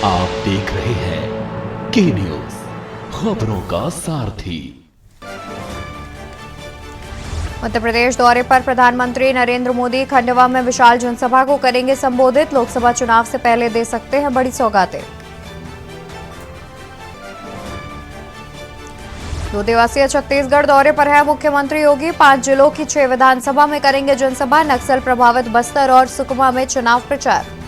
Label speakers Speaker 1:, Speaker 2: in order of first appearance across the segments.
Speaker 1: आप देख रहे हैं के न्यूज, खबरों का सारथी।
Speaker 2: मध्य प्रदेश दौरे पर प्रधानमंत्री नरेंद्र मोदी खंडवा में विशाल जनसभा को करेंगे संबोधित। लोकसभा चुनाव से पहले दे सकते हैं बड़ी सौगातें। 2 दिवसीय छत्तीसगढ़ दौरे पर है मुख्यमंत्री योगी। 5 जिलों की 6 विधानसभा में करेंगे जनसभा। नक्सल प्रभावित बस्तर और सुकमा में चुनाव प्रचार।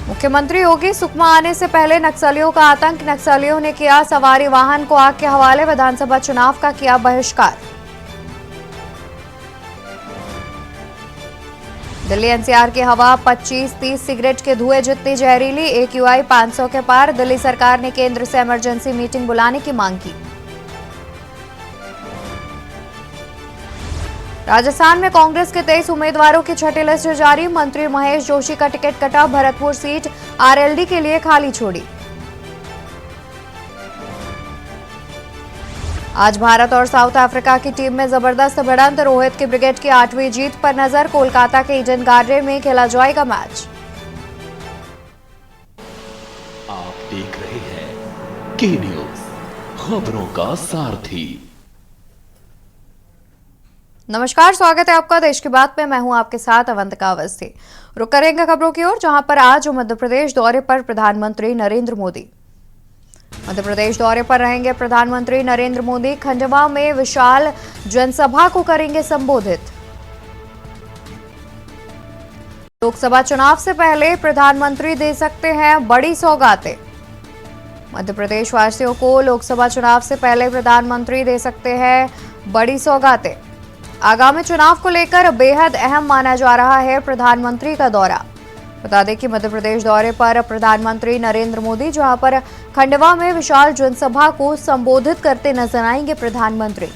Speaker 2: मुख्यमंत्री योगी सुकमा आने से पहले नक्सलियों का आतंक। नक्सलियों ने किया सवारी वाहन को आग के हवाले। विधानसभा चुनाव का किया बहिष्कार। दिल्ली एनसीआर की हवा 25-30 सिगरेट के धुएं जितनी जहरीली। AQI 500 के पार। दिल्ली सरकार ने केंद्र से इमरजेंसी मीटिंग बुलाने की मांग की। राजस्थान में कांग्रेस के 23 उम्मीदवारों की छठी लिस्ट जारी। मंत्री महेश जोशी का टिकट कटा। भरतपुर सीट आरएलडी के लिए खाली छोड़ी। आज भारत और साउथ अफ्रीका की टीम में जबरदस्त भिड़ंत। रोहित की ब्रिगेड की 8वीं जीत पर नजर। कोलकाता के ईडन गार्डन में खेला जाएगा मैच।
Speaker 1: आप देख रहे हैं के न्यूज, खबरों का सारथी।
Speaker 2: नमस्कार, स्वागत है आपका देश की बात में। मैं हूं आपके साथ अवंतिका अवस्थी। रुक करेंगे खबरों की ओर, जहां पर आज मध्य प्रदेश दौरे पर प्रधानमंत्री नरेंद्र मोदी मध्य प्रदेश दौरे पर रहेंगे। प्रधानमंत्री नरेंद्र मोदी खंडवा में विशाल जनसभा को करेंगे संबोधित। लोकसभा चुनाव से पहले प्रधानमंत्री दे सकते हैं बड़ी सौगातें। मध्य प्रदेश वासियों को लोकसभा चुनाव से पहले प्रधानमंत्री दे सकते हैं बड़ी सौगातें। आगामी चुनाव को लेकर बेहद अहम माना जा रहा है प्रधानमंत्री का दौरा। बता दें कि मध्य प्रदेश दौरे पर प्रधानमंत्री नरेंद्र मोदी, जहां पर खंडवा में विशाल जनसभा को संबोधित करते नजर आएंगे प्रधानमंत्री।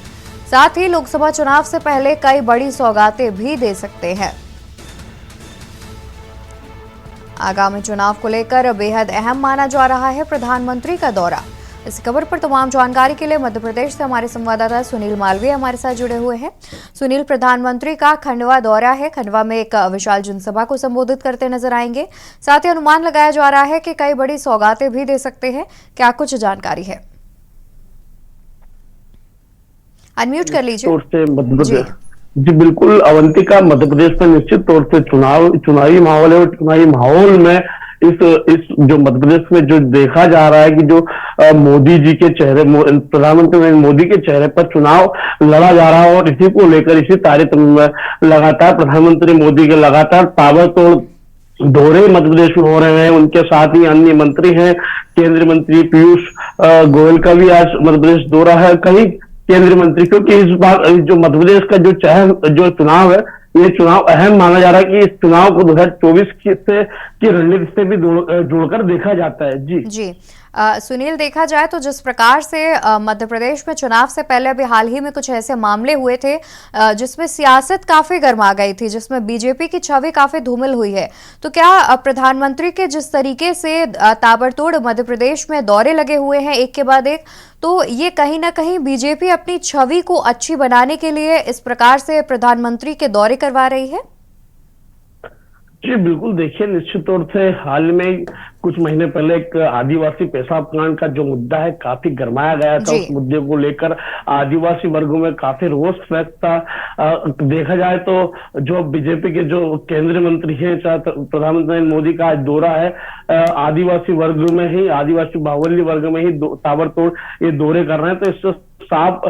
Speaker 2: साथ ही लोकसभा चुनाव से पहले कई बड़ी सौगातें भी दे सकते हैं। आगामी चुनाव को लेकर बेहद अहम माना जा रहा है प्रधानमंत्री का दौरा। इस खबर पर तमाम जानकारी के लिए मध्य प्रदेश से हमारे संवाददाता सुनील मालवीय हमारे साथ जुड़े हुए हैं। सुनील, प्रधानमंत्री का खंडवा दौरा है। खंडवा में एक विशाल जनसभा को संबोधित करते नजर आएंगे। साथ ही अनुमान लगाया जा रहा है कि कई बड़ी सौगातें भी दे सकते हैं। क्या कुछ जानकारी है? अनम्यूट कर लीजिए।
Speaker 3: जी बिल्कुल अवंतिका, मध्य प्रदेश में निश्चित तौर से चुनावी माहौल है और चुनावी माहौल में इस जो मध्य प्रदेश में जो देखा जा रहा है कि जो मोदी जी के चेहरे, प्रधानमंत्री नरेंद्र मोदी के चेहरे पर चुनाव लड़ा जा रहा है और इसी को लेकर इसी तारीख में लगातार प्रधानमंत्री मोदी के लगातार ताबड़तोड़ दौरे मध्य प्रदेश में हो रहे हैं। उनके साथ ही अन्य मंत्री हैं। केंद्रीय मंत्री पीयूष गोयल का भी आज मध्य प्रदेश दौरा है। कई केंद्रीय मंत्री, क्योंकि इस बार जो मध्य प्रदेश का जो चुनाव है, ये चुनाव अहम माना जा रहा है कि इस चुनाव को 2024 की रणनीति से भी जोड़कर देखा जाता है। जी
Speaker 2: सुनील, देखा जाए तो जिस प्रकार से मध्य प्रदेश में चुनाव से पहले अभी हाल ही में कुछ ऐसे मामले हुए थे जिसमें सियासत काफी गर्मा गई थी, जिसमें बीजेपी की छवि काफी धूमिल हुई है, तो क्या प्रधानमंत्री के जिस तरीके से ताबड़तोड़ मध्य प्रदेश में दौरे लगे हुए हैं एक के बाद एक, तो ये कहीं ना कहीं बीजेपी अपनी छवि को अच्छी बनाने के लिए इस प्रकार से प्रधानमंत्री के दौरे करवा रही है?
Speaker 3: जी बिल्कुल, देखिए निश्चित तौर से हाल में कुछ महीने पहले एक आदिवासी पेशाब कांड का जो मुद्दा है काफी गरमाया गया था। उस मुद्दे को लेकर आदिवासी वर्गों में काफी रोष व्यक्त था। देखा जाए तो जो बीजेपी के जो केंद्रीय मंत्री हैं, प्रधानमंत्री नरेंद्र मोदी का आज दौरा है, आदिवासी वर्ग में ही, आदिवासी बाहुल्य वर्ग में ही ताबड़तोड़ ये दौरे कर रहे हैं। तो इससे साफ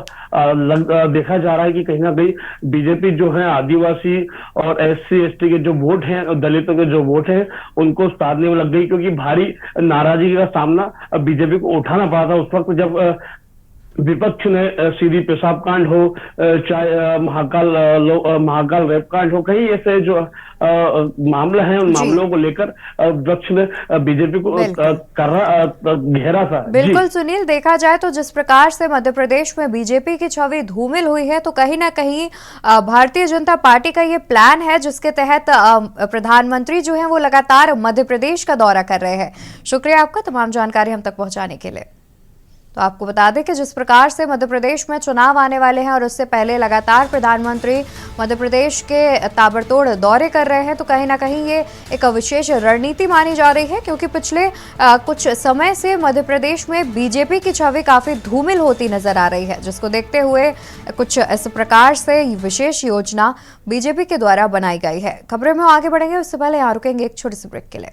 Speaker 3: देखा जा रहा है कि कहीं ना कहीं बीजेपी जो है आदिवासी और SC ST के जो वोट हैं और दलितों के जो वोट हैं उनको साधने में लग गई, क्योंकि भारी नाराजगी का सामना बीजेपी को उठाना पड़ा था उस वक्त जब विपक्ष ने सीधी पेशाब कांड हो, चाहे महाकाल रेप कांड हो, कहीं ऐसे जो मामला है उन मामलों को लेकर विपक्ष ने बीजेपी को घेरा था।
Speaker 2: बिल्कुल सुनील, देखा जाए तो जिस प्रकार से मध्य प्रदेश में बीजेपी की छवि धूमिल हुई है, तो कहीं ना कहीं भारतीय जनता पार्टी का ये प्लान है जिसके तहत प्रधानमंत्री जो है वो लगातार मध्य प्रदेश का दौरा कर रहे हैं। शुक्रिया आपका तमाम जानकारी हम तक पहुंचाने के लिए। तो आपको बता दें कि जिस प्रकार से मध्य प्रदेश में चुनाव आने वाले हैं और उससे पहले लगातार प्रधानमंत्री मध्य प्रदेश के ताबड़तोड़ दौरे कर रहे हैं, तो कहीं ना कहीं ये एक विशेष रणनीति मानी जा रही है, क्योंकि पिछले कुछ समय से मध्य प्रदेश में बीजेपी की छवि काफी धूमिल होती नजर आ रही है, जिसको देखते हुए कुछ इस प्रकार से विशेष योजना बीजेपी के द्वारा बनाई गई है। खबरों में आगे बढ़ेंगे, उससे पहले यहाँ रुकेंगे एक छोटी सी ब्रेक के लिए।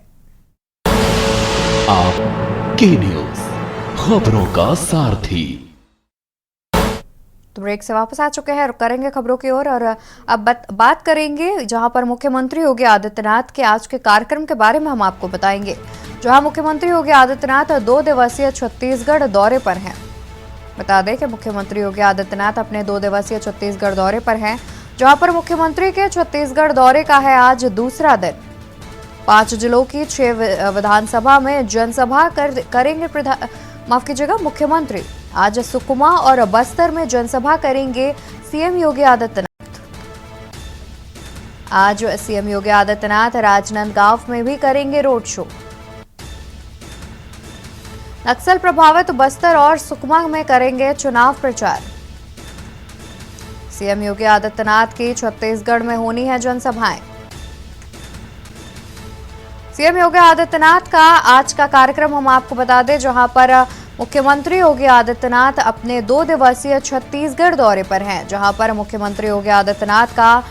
Speaker 1: आप के न्यूज खबरों का सारथी।
Speaker 2: तो ब्रेक से वापस आ चुके हैं, रुक करेंगे खबरों की ओर और अब बात करेंगे जहां पर मुख्यमंत्री योगी आदित्यनाथ के आज के कार्यक्रम के बारे में हम आपको बताएंगे। जहां मुख्यमंत्री योगी आदित्यनाथ 2 दिवसीय छत्तीसगढ़ दौरे पर हैं। बता दें कि मुख्यमंत्री योगी आदित्यनाथ अपने 2 दिवसीय छत्तीसगढ़ दौरे पर हैं, जहां पर मुख्यमंत्री के छत्तीसगढ़ दौरे का है आज दूसरा दिन। 5 जिलों की 6 विधानसभा में जनसभा करेंगे मुख्यमंत्री। आज सुकमा और बस्तर में जनसभा करेंगे सीएम योगी आदित्यनाथ। आज सीएम योगी आदित्यनाथ राजनांदगांव में भी करेंगे रोड शो। नक्सल प्रभावित बस्तर और सुकमा में करेंगे चुनाव प्रचार। सीएम योगी आदित्यनाथ की छत्तीसगढ़ में होनी है जनसभाएं। सीएम योगी आदित्यनाथ का आज का कार्यक्रम हम आपको बता दें, जहां पर मुख्यमंत्री योगी आदित्यनाथ अपने 2 दिवसीय छत्तीसगढ़ दौरे पर हैं, जहां पर मुख्यमंत्री योगी आदित्यनाथ का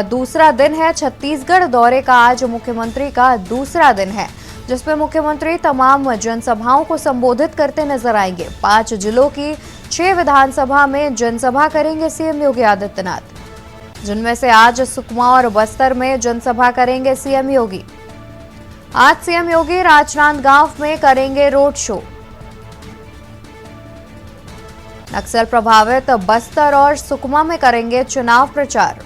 Speaker 2: दूसरा दिन है। छत्तीसगढ़ दौरे का आज मुख्यमंत्री का दूसरा दिन है, जिसमें मुख्यमंत्री तमाम जनसभाओं को संबोधित करते नजर आएंगे। 5 जिलों की 6 विधानसभा में जनसभा करेंगे सीएम योगी आदित्यनाथ, जिनमें से आज सुकमा और बस्तर में जनसभा करेंगे सीएम योगी। आज सीएम योगी राजनांदगांव में करेंगे रोड शो। नक्सल प्रभावित बस्तर और सुकमा में करेंगे चुनाव प्रचार।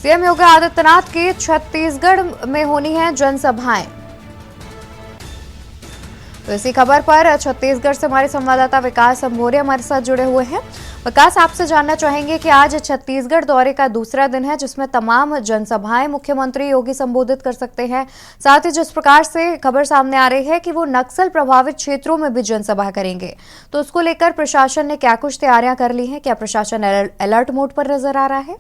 Speaker 2: सीएम योगी आदित्यनाथ की छत्तीसगढ़ में होनी है जनसभाएं। तो इसी खबर पर छत्तीसगढ़ से हमारे संवाददाता विकास अंभोरिया हमारे साथ जुड़े हुए हैं। विकास, आपसे जानना चाहेंगे कि आज छत्तीसगढ़ दौरे का दूसरा दिन है, जिसमें तमाम जनसभाएं मुख्यमंत्री योगी संबोधित कर सकते हैं। साथ ही जिस प्रकार से खबर सामने आ रही है कि वो नक्सल प्रभावित क्षेत्रों में भी जनसभा करेंगे, तो उसको लेकर प्रशासन ने क्या कुछ तैयारियां कर ली हैं? क्या प्रशासन अलर्ट मोड पर नजर आ रहा है?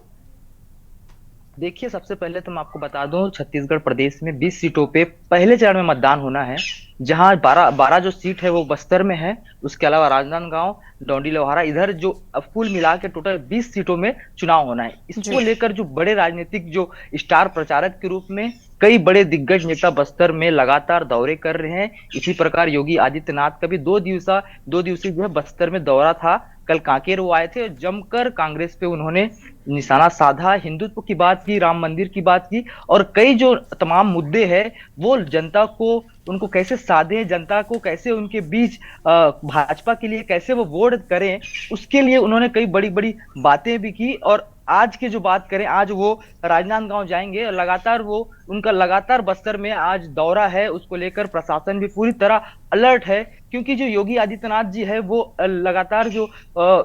Speaker 4: देखिए, सबसे पहले तो मैं आपको बता दूं, छत्तीसगढ़ प्रदेश में 20 सीटों पे पहले चरण में मतदान होना है, जहां 12 जो सीट है वो बस्तर में है। उसके अलावा राजनांदगांव, डौंडी लोहारा, इधर जो कुल मिला के टोटल 20 सीटों में चुनाव होना है। इसको लेकर जो बड़े राजनीतिक जो स्टार प्रचारक के रूप में कई बड़े दिग्गज नेता बस्तर में लगातार दौरे कर रहे हैं। इसी प्रकार योगी आदित्यनाथ का भी 2 दिवसीय जो है बस्तर में दौरा था। कल कांकेर वो आए थे और जमकर कांग्रेस पे उन्होंने निशाना साधा, हिंदुत्व की बात की, राम मंदिर की बात की और कई जो तमाम मुद्दे हैं वो जनता को उनको कैसे साधे, जनता को कैसे उनके बीच भाजपा के लिए कैसे वो वोट करें, उसके लिए उन्होंने कई बड़ी बड़ी बातें भी की। और आज की जो बात करें, आज वो राजनांदगांव जाएंगे और उनका लगातार बस्तर में आज दौरा है। उसको लेकर प्रशासन भी पूरी तरह अलर्ट है, क्योंकि जो योगी आदित्यनाथ जी है वो लगातार जो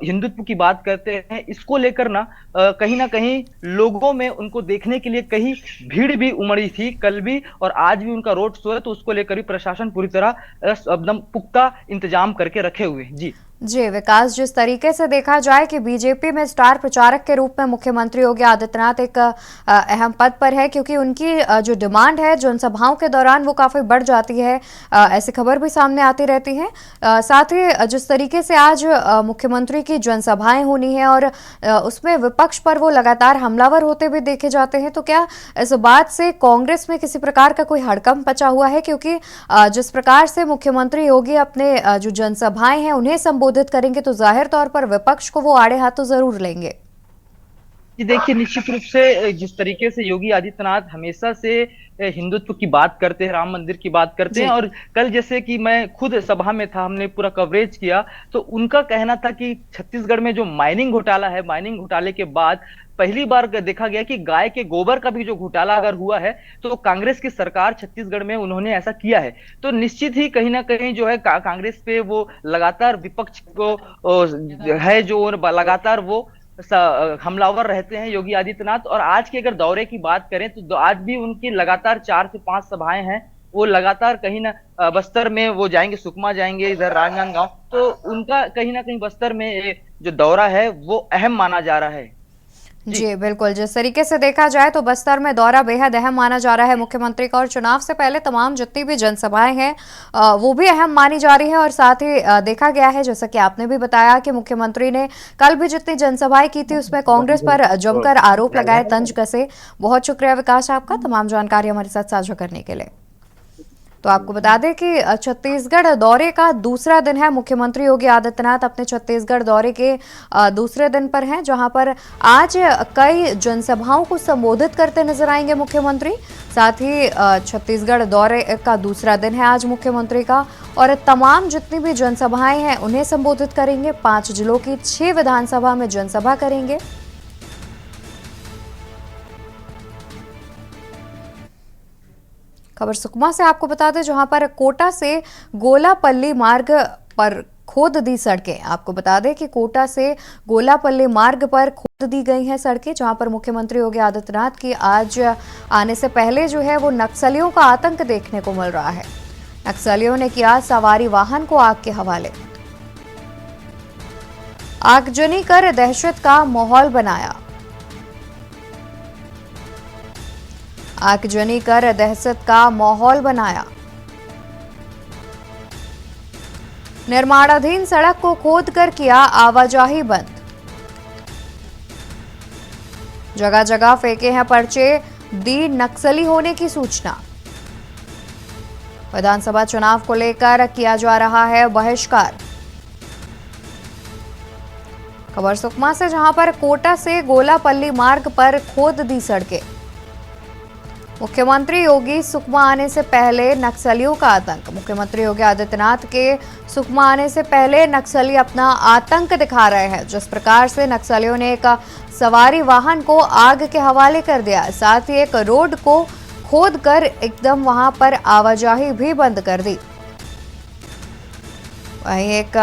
Speaker 4: हिंदुत्व की बात करते हैं, इसको लेकर कहीं ना कहीं लोगों में उनको देखने के लिए कहीं भीड़ भी उमड़ी थी कल भी, और आज भी उनका रोड शो है। तो उसको लेकर भी प्रशासन पूरी तरह एकदम पुख्ता इंतजाम करके रखे हुए हैं। जी
Speaker 2: विकास, जिस तरीके से देखा जाए कि बीजेपी में स्टार प्रचारक के रूप में मुख्यमंत्री योगी आदित्यनाथ एक अहम पद पर है, क्योंकि उनकी जो डिमांड है जनसभाओं के दौरान वो काफी बढ़ जाती है, ऐसी खबर भी सामने आती रहती है। साथ ही जिस तरीके से आज मुख्यमंत्री की जनसभाएं होनी है और उसमें विपक्ष पर वो लगातार हमलावर होते भी देखे जाते हैं, तो क्या इस बात से कांग्रेस में किसी प्रकार का कोई हड़कंप मचा हुआ है? क्योंकि जिस प्रकार से मुख्यमंत्री योगी अपने जो जनसभाएं हैं उन्हें संबोधित करेंगे, तो जाहिर तौर पर विपक्ष को वो आड़े हाथों जरूर लेंगे।
Speaker 4: जी देखिए, निश्चित रूप से जिस तरीके से योगी आदित्यनाथ हमेशा से हिंदुत्व की बात करते हैं, राम मंदिर की बात करते हैं, और कल जैसे कि मैं खुद सभा में था, हमने पूरा कवरेज किया, तो उनका कहना था कि छत्तीसगढ़ में जो माइनिंग घोटाला है, माइनिंग घोटाले के बाद पहली बार देखा गया कि गाय के गोबर का भी जो घोटाला अगर हुआ है तो कांग्रेस की सरकार छत्तीसगढ़ में उन्होंने ऐसा किया है। तो निश्चित ही कहीं ना कहीं जो है कांग्रेस पे वो लगातार विपक्ष को है जो लगातार वो हमलावर रहते हैं योगी आदित्यनाथ। और आज के अगर दौरे की बात करें तो आज भी उनकी लगातार 4 से 5 सभाएं हैं, वो लगातार कहीं ना बस्तर में वो जाएंगे, सुकमा जाएंगे, इधर राजनांदगांव, तो उनका कहीं ना कहीं बस्तर में जो दौरा है वो अहम माना जा रहा है।
Speaker 2: जी बिल्कुल, जिस तरीके से देखा जाए तो बस्तर में दौरा बेहद अहम माना जा रहा है मुख्यमंत्री का, और चुनाव से पहले तमाम जितनी भी जनसभाएं हैं वो भी अहम मानी जा रही है। और साथ ही देखा गया है, जैसा कि आपने भी बताया, कि मुख्यमंत्री ने कल भी जितनी जनसभाएं की थी उसमें कांग्रेस पर जमकर आरोप लगाए, तंज कसे। बहुत शुक्रिया विकास आपका तमाम जानकारी हमारे साथ साझा करने के लिए। तो आपको बता दें कि छत्तीसगढ़ दौरे का दूसरा दिन है। मुख्यमंत्री योगी आदित्यनाथ अपने छत्तीसगढ़ दौरे के दूसरे दिन पर हैं, जहां पर आज कई जनसभाओं को संबोधित करते नजर आएंगे मुख्यमंत्री। साथ ही छत्तीसगढ़ दौरे का दूसरा दिन है आज मुख्यमंत्री का, और तमाम जितनी भी जनसभाएं हैं उन्हें संबोधित करेंगे। 5 जिलों की 6 विधानसभा में जनसभा करेंगे। खबर सुकमा से आपको बता दें, जहां पर कोटा से गोलापल्ली मार्ग पर खोद दी सड़कें। आपको बता दें कि कोटा से गोलापल्ली मार्ग पर खोद दी गई हैं सड़कें, जहां पर मुख्यमंत्री योगी आदित्यनाथ की आज आने से पहले जो है वो नक्सलियों का आतंक देखने को मिल रहा है। नक्सलियों ने किया सवारी वाहन को आग के हवाले, आगजनी कर दहशत का माहौल बनाया। आगजनी कर दहशत का माहौल बनाया। निर्माणाधीन सड़क को खोदकर किया आवाजाही बंद। जगह जगह फेंके हैं पर्चे, दी नक्सली होने की सूचना। विधानसभा चुनाव को लेकर किया जा रहा है बहिष्कार। खबर सुकमा से, जहां पर कोटा से गोलापल्ली मार्ग पर खोद दी सड़कें। मुख्यमंत्री योगी सुकमा आने से पहले नक्सलियों का आतंक। मुख्यमंत्री योगी आदित्यनाथ के सुकमा आने से पहले नक्सली अपना आतंक दिखा रहे हैं। जिस प्रकार से नक्सलियों ने एक सवारी वाहन को आग के हवाले कर दिया, साथ ही एक रोड को खोद कर एकदम वहां पर आवाजाही भी बंद कर दी। वहीं एक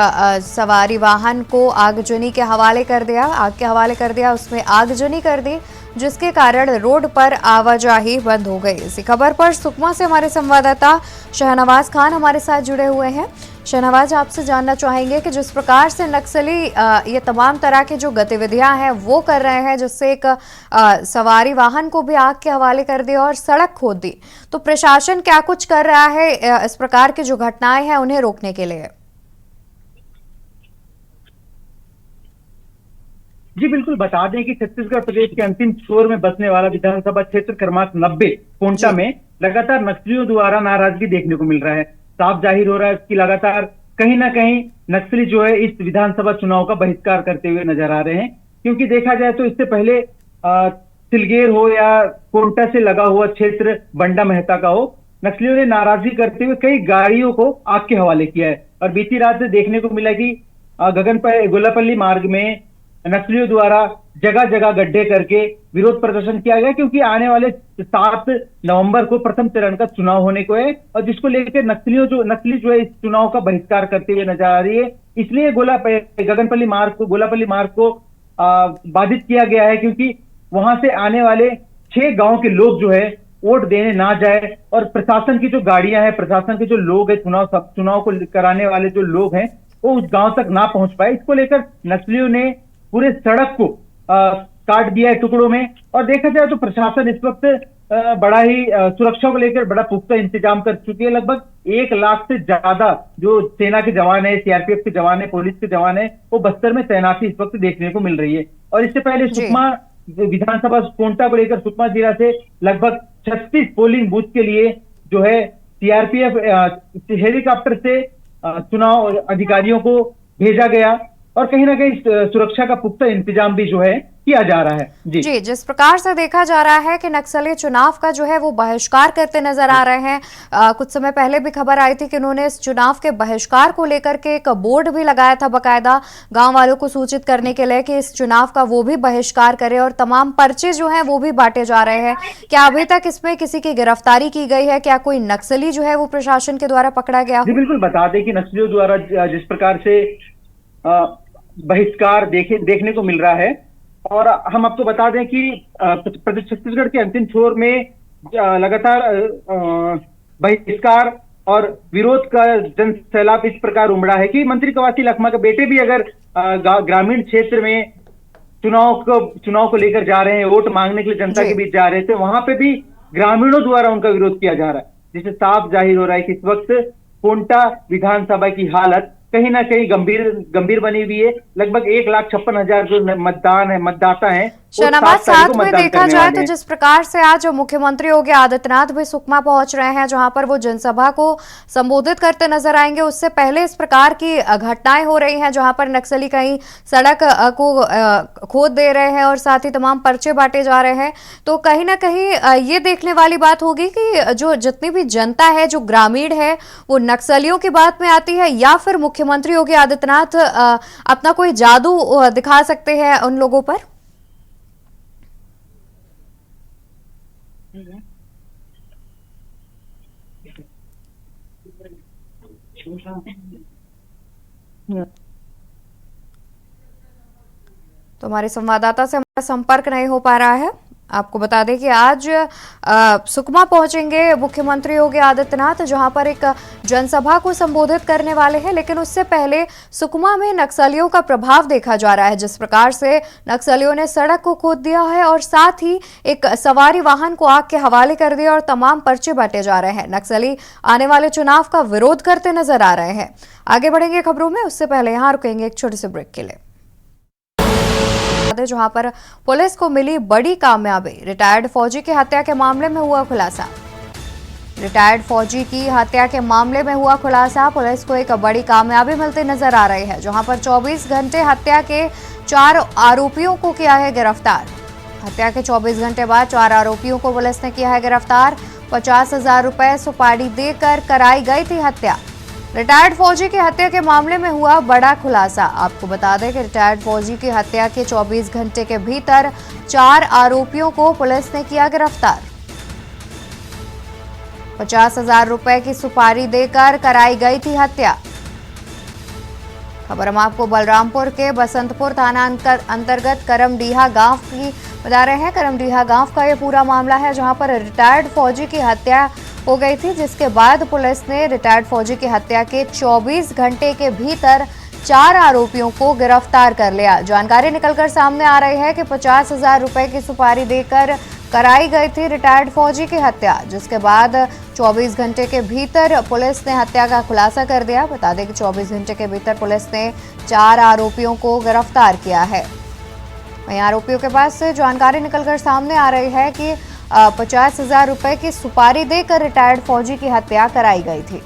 Speaker 2: सवारी वाहन को आगजनी के हवाले कर दिया, आग के हवाले कर दिया, उसमें आगजनी कर दी, जिसके कारण रोड पर आवाजाही बंद हो गई। इसी खबर पर सुकमा से हमारे संवाददाता शहनवाज खान हमारे साथ जुड़े हुए हैं। शहनवाज, आपसे जानना चाहेंगे कि जिस प्रकार से नक्सली ये तमाम तरह की जो गतिविधियां हैं वो कर रहे हैं, जिससे एक सवारी वाहन को भी आग के हवाले कर दिया और सड़क खोद दी, तो प्रशासन क्या कुछ कर रहा है इस प्रकार की जो घटनाएं हैं उन्हें रोकने के लिए?
Speaker 5: जी बिल्कुल, बता दें कि छत्तीसगढ़ प्रदेश के अंतिम छोर में बसने वाला विधानसभा क्षेत्र क्रमांक 90 कोंटा में लगातार नक्सलियों द्वारा नाराजगी देखने को मिल रहा है। साफ जाहिर हो रहा है कि लगातार कहीं ना कहीं नक्सली जो है इस विधानसभा चुनाव का बहिष्कार करते हुए नजर आ रहे हैं। क्योंकि देखा जाए तो इससे पहले सिलगेर हो या कोंटा से लगा हुआ क्षेत्र बंडा मेहता का हो, नक्सलियों ने नाराजगी करते हुए कई गाड़ियों को आग के हवाले किया है। और बीती रात देखने को मिला कि गोलापल्ली मार्ग में नक्सलियों द्वारा जगह जगह गड्ढे करके विरोध प्रदर्शन किया गया, क्योंकि आने वाले 7 नवंबर को प्रथम चरण का चुनाव होने को है, और जिसको लेकर नक्सली जो है इस चुनाव का बहिष्कार करते हुए नजर आ रही है। इसलिए गोलापल्ली मार्ग को बाधित किया गया है, क्योंकि वहां से आने वाले 6 गांव के लोग जो है वोट देने ना जाए, और प्रशासन की जो गाड़ियां हैं, प्रशासन के जो लोग हैं, चुनाव को कराने वाले जो लोग हैं, वो उस गांव तक ना पहुंच पाए। इसको लेकर नक्सलियों ने पूरे सड़क को काट दिया है टुकड़ों में। और देखा जाए तो प्रशासन इस वक्त बड़ा ही सुरक्षा को लेकर बड़ा पुख्ता इंतजाम कर चुकी है। लगभग 1 लाख से ज्यादा जो सेना के जवान है, सीआरपीएफ के जवान है, पुलिस के जवान है, वो बस्तर में तैनाती इस वक्त देखने को मिल रही है। और इससे पहले सुकमा विधानसभा कोंटा को लेकर सुकमा जिला से लगभग 36 पोलिंग बूथ के लिए जो है सीआरपीएफ हेलीकॉप्टर से चुनाव अधिकारियों को भेजा गया, और कहीं ना कहीं सुरक्षा का पुख्ता इंतजाम भी जो है किया जा रहा है। जी,
Speaker 2: जिस प्रकार से देखा जा रहा है कि नक्सली चुनाव का जो है वो बहिष्कार करते नजर आ रहे हैं। कुछ समय पहले भी खबर आई थी कि उन्होंने इस चुनाव के बहिष्कार को लेकर के एक बोर्ड भी लगाया था बकायदा, गांव वालों को सूचित करने के लिए कि इस चुनाव का वो भी बहिष्कार करे, और तमाम पर्चे जो है वो भी बांटे जा रहे हैं। क्या अभी तक इसमें किसी की गिरफ्तारी की गई है? क्या कोई नक्सली जो है वो प्रशासन के द्वारा पकड़ा गया?
Speaker 5: जी बिल्कुल, बता दें कि नक्सलियों द्वारा जिस प्रकार से बहिष्कार देखने को मिल रहा है, और हम आपको बता दें कि छत्तीसगढ़ के अंतिम छोर में लगातार बहिष्कार और विरोध का जन सैलाब इस प्रकार उमड़ा है कि मंत्री कवासी लखमा के बेटे भी अगर ग्रामीण क्षेत्र में चुनाव को लेकर जा रहे हैं, वोट मांगने के लिए जनता के बीच जा रहे थे, वहां पे भी ग्रामीणों द्वारा उनका विरोध किया जा रहा है, जिससे साफ जाहिर हो रहा है कि इस वक्त कोंटा विधानसभा की हालत कहीं ना कहीं गंभीर बनी हुई है। लगभग 1,56,000 जो मतदाता हैं
Speaker 2: शहनाबाद, साथ में देखा जाए तो जिस प्रकार से आज मुख्यमंत्री योगी आदित्यनाथ भी सुकमा पहुंच रहे हैं, जहां पर वो जनसभा को संबोधित करते नजर आएंगे, उससे पहले इस प्रकार की घटनाएं हो रही हैं जहां पर नक्सली कहीं सड़क को खोद दे रहे हैं और साथ ही तमाम पर्चे बांटे जा रहे हैं। तो कहीं ना कहीं ये देखने वाली बात होगी कि जो जितनी भी जनता है, जो ग्रामीण है, वो नक्सलियों की बात में आती है या फिर मुख्यमंत्री योगी आदित्यनाथ अपना कोई जादू दिखा सकते हैं उन लोगों पर। तो हमारे संवाददाता से हमारा संपर्क नहीं हो पा रहा है। आपको बता दें कि आज सुकमा पहुंचेंगे मुख्यमंत्री योगी आदित्यनाथ, जहां पर एक जनसभा को संबोधित करने वाले हैं। लेकिन उससे पहले सुकमा में नक्सलियों का प्रभाव देखा जा रहा है, जिस प्रकार से नक्सलियों ने सड़क को खोद दिया है और साथ ही एक सवारी वाहन को आग के हवाले कर दिया और तमाम पर्चे बांटे जा रहे हैं। नक्सली आने वाले चुनाव का विरोध करते नजर आ रहे हैं। आगे बढ़ेंगे खबरों में, उससे पहले यहाँ रुकेंगे एक छोटे से ब्रेक के लिए, जहां पर पुलिस को मिली बड़ी कामयाबी। रिटायर्ड फौजी की हत्या के मामले में हुआ खुलासा। रिटायर्ड फौजी की हत्या के मामले में हुआ खुलासा। पुलिस को एक बड़ी कामयाबी मिलती नजर आ रही है, जहां पर 24 घंटे हत्या के 4 आरोपियों को किया है गिरफ्तार। हत्या के 24 घंटे बाद 4 आरोपियों को पुलिस ने किया है गिरफ्तार। 50,000 रुपए सुपारी देकर कराई गई थी हत्या। रिटायर्ड फौजी की हत्या के मामले में हुआ बड़ा खुलासा। आपको बता दें कि रिटायर्ड फौजी की हत्या के 24 घंटे के भीतर 4 आरोपियों को पुलिस ने किया गिरफ्तार। 50,000 रुपए की सुपारी देकर कराई गई थी हत्या। खबर हम आपको बलरामपुर के बसंतपुर थाना अंतर्गत करमडीहा गांव की बता रहे हैं। करमडीहा गांव का यह पूरा मामला है, जहां पर रिटायर्ड फौजी की हत्या हो गई थी, जिसके बाद पुलिस ने रिटायर्ड फौजी की हत्या के 24 घंटे के भीतर 4 आरोपियों को गिरफ्तार कर लिया। जानकारी निकलकर सामने आ रही है कि 50,000 रुपए की सुपारी देकर कराई गई थी रिटायर्ड फौजी की हत्या, जिसके बाद 24 घंटे के भीतर पुलिस ने हत्या का खुलासा कर दिया। बता दें कि 24 घंटे के भीतर पुलिस ने 4 आरोपियों को गिरफ्तार किया है। वहीं आरोपियों के पास से जानकारी निकलकर सामने आ रही है कि 50,000 रुपए की सुपारी देकर रिटायर्ड फौजी की हत्या कराई गई थी।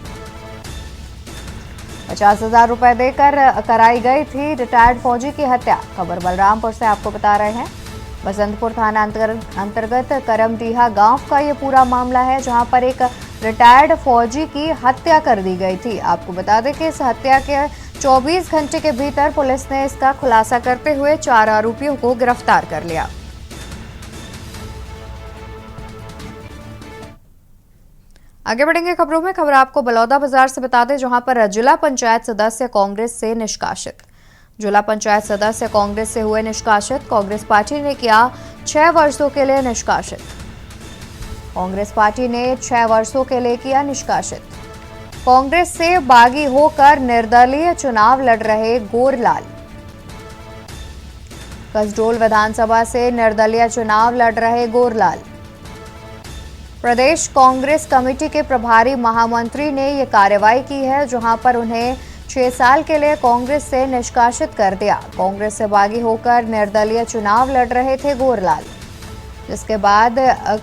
Speaker 2: 50,000 रुपए देकर कराई गई थी रिटायर्ड फौजी की हत्या। खबर बलरामपुर से आपको बता रहे हैं। बसंतपुर थाना अंतर्गत करमडीहा गांव का ये पूरा मामला है, जहां पर एक रिटायर्ड फौजी की हत्या कर दी गई थी। आपको बता दें कि इस हत्या के 24 घंटे के भीतर पुलिस ने इसका खुलासा करते हुए 4 आरोपियों को गिरफ्तार कर लिया। आगे बढ़ेंगे खबरों में। खबर आपको बलौदा बाजार से बता दें, जहां पर जिला पंचायत सदस्य कांग्रेस से निष्कासित। जिला पंचायत सदस्य कांग्रेस से हुए निष्कासित। कांग्रेस पार्टी ने किया 6 वर्षों के लिए निष्कासित। कांग्रेस पार्टी ने 6 वर्षों के लिए किया निष्कासित। कांग्रेस से बागी होकर निर्दलीय चुनाव लड़ रहे गोरलाल। कसडोल विधानसभा से निर्दलीय चुनाव लड़ रहे गोरलाल। प्रदेश कांग्रेस कमेटी के प्रभारी महामंत्री ने यह कार्रवाई की है, जहां पर उन्हें 6 साल के लिए कांग्रेस से निष्कासित कर दिया। कांग्रेस से बागी होकर निर्दलीय चुनाव लड़ रहे थे गोरलाल, जिसके बाद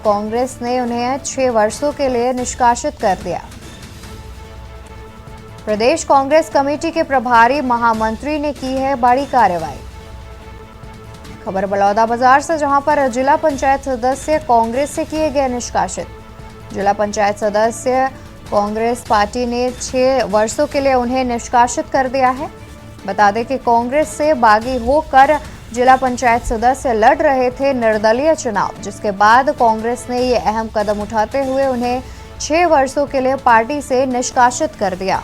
Speaker 2: कांग्रेस ने उन्हें 6 वर्षों के लिए निष्कासित कर दिया। प्रदेश कांग्रेस कमेटी के प्रभारी महामंत्री ने की है बड़ी कार्रवाई। खबर बलौदा बाजार से, जहां पर जिला पंचायत सदस्य कांग्रेस से किए गए निष्कासित। जिला पंचायत सदस्य कांग्रेस पार्टी ने 6 वर्षों के लिए उन्हें निष्कासित कर दिया है। बता दें कि कांग्रेस से बागी होकर जिला पंचायत सदस्य लड़ रहे थे निर्दलीय चुनाव, जिसके बाद कांग्रेस ने ये अहम कदम उठाते हुए उन्हें 6 वर्षों के लिए पार्टी से निष्कासित कर दिया।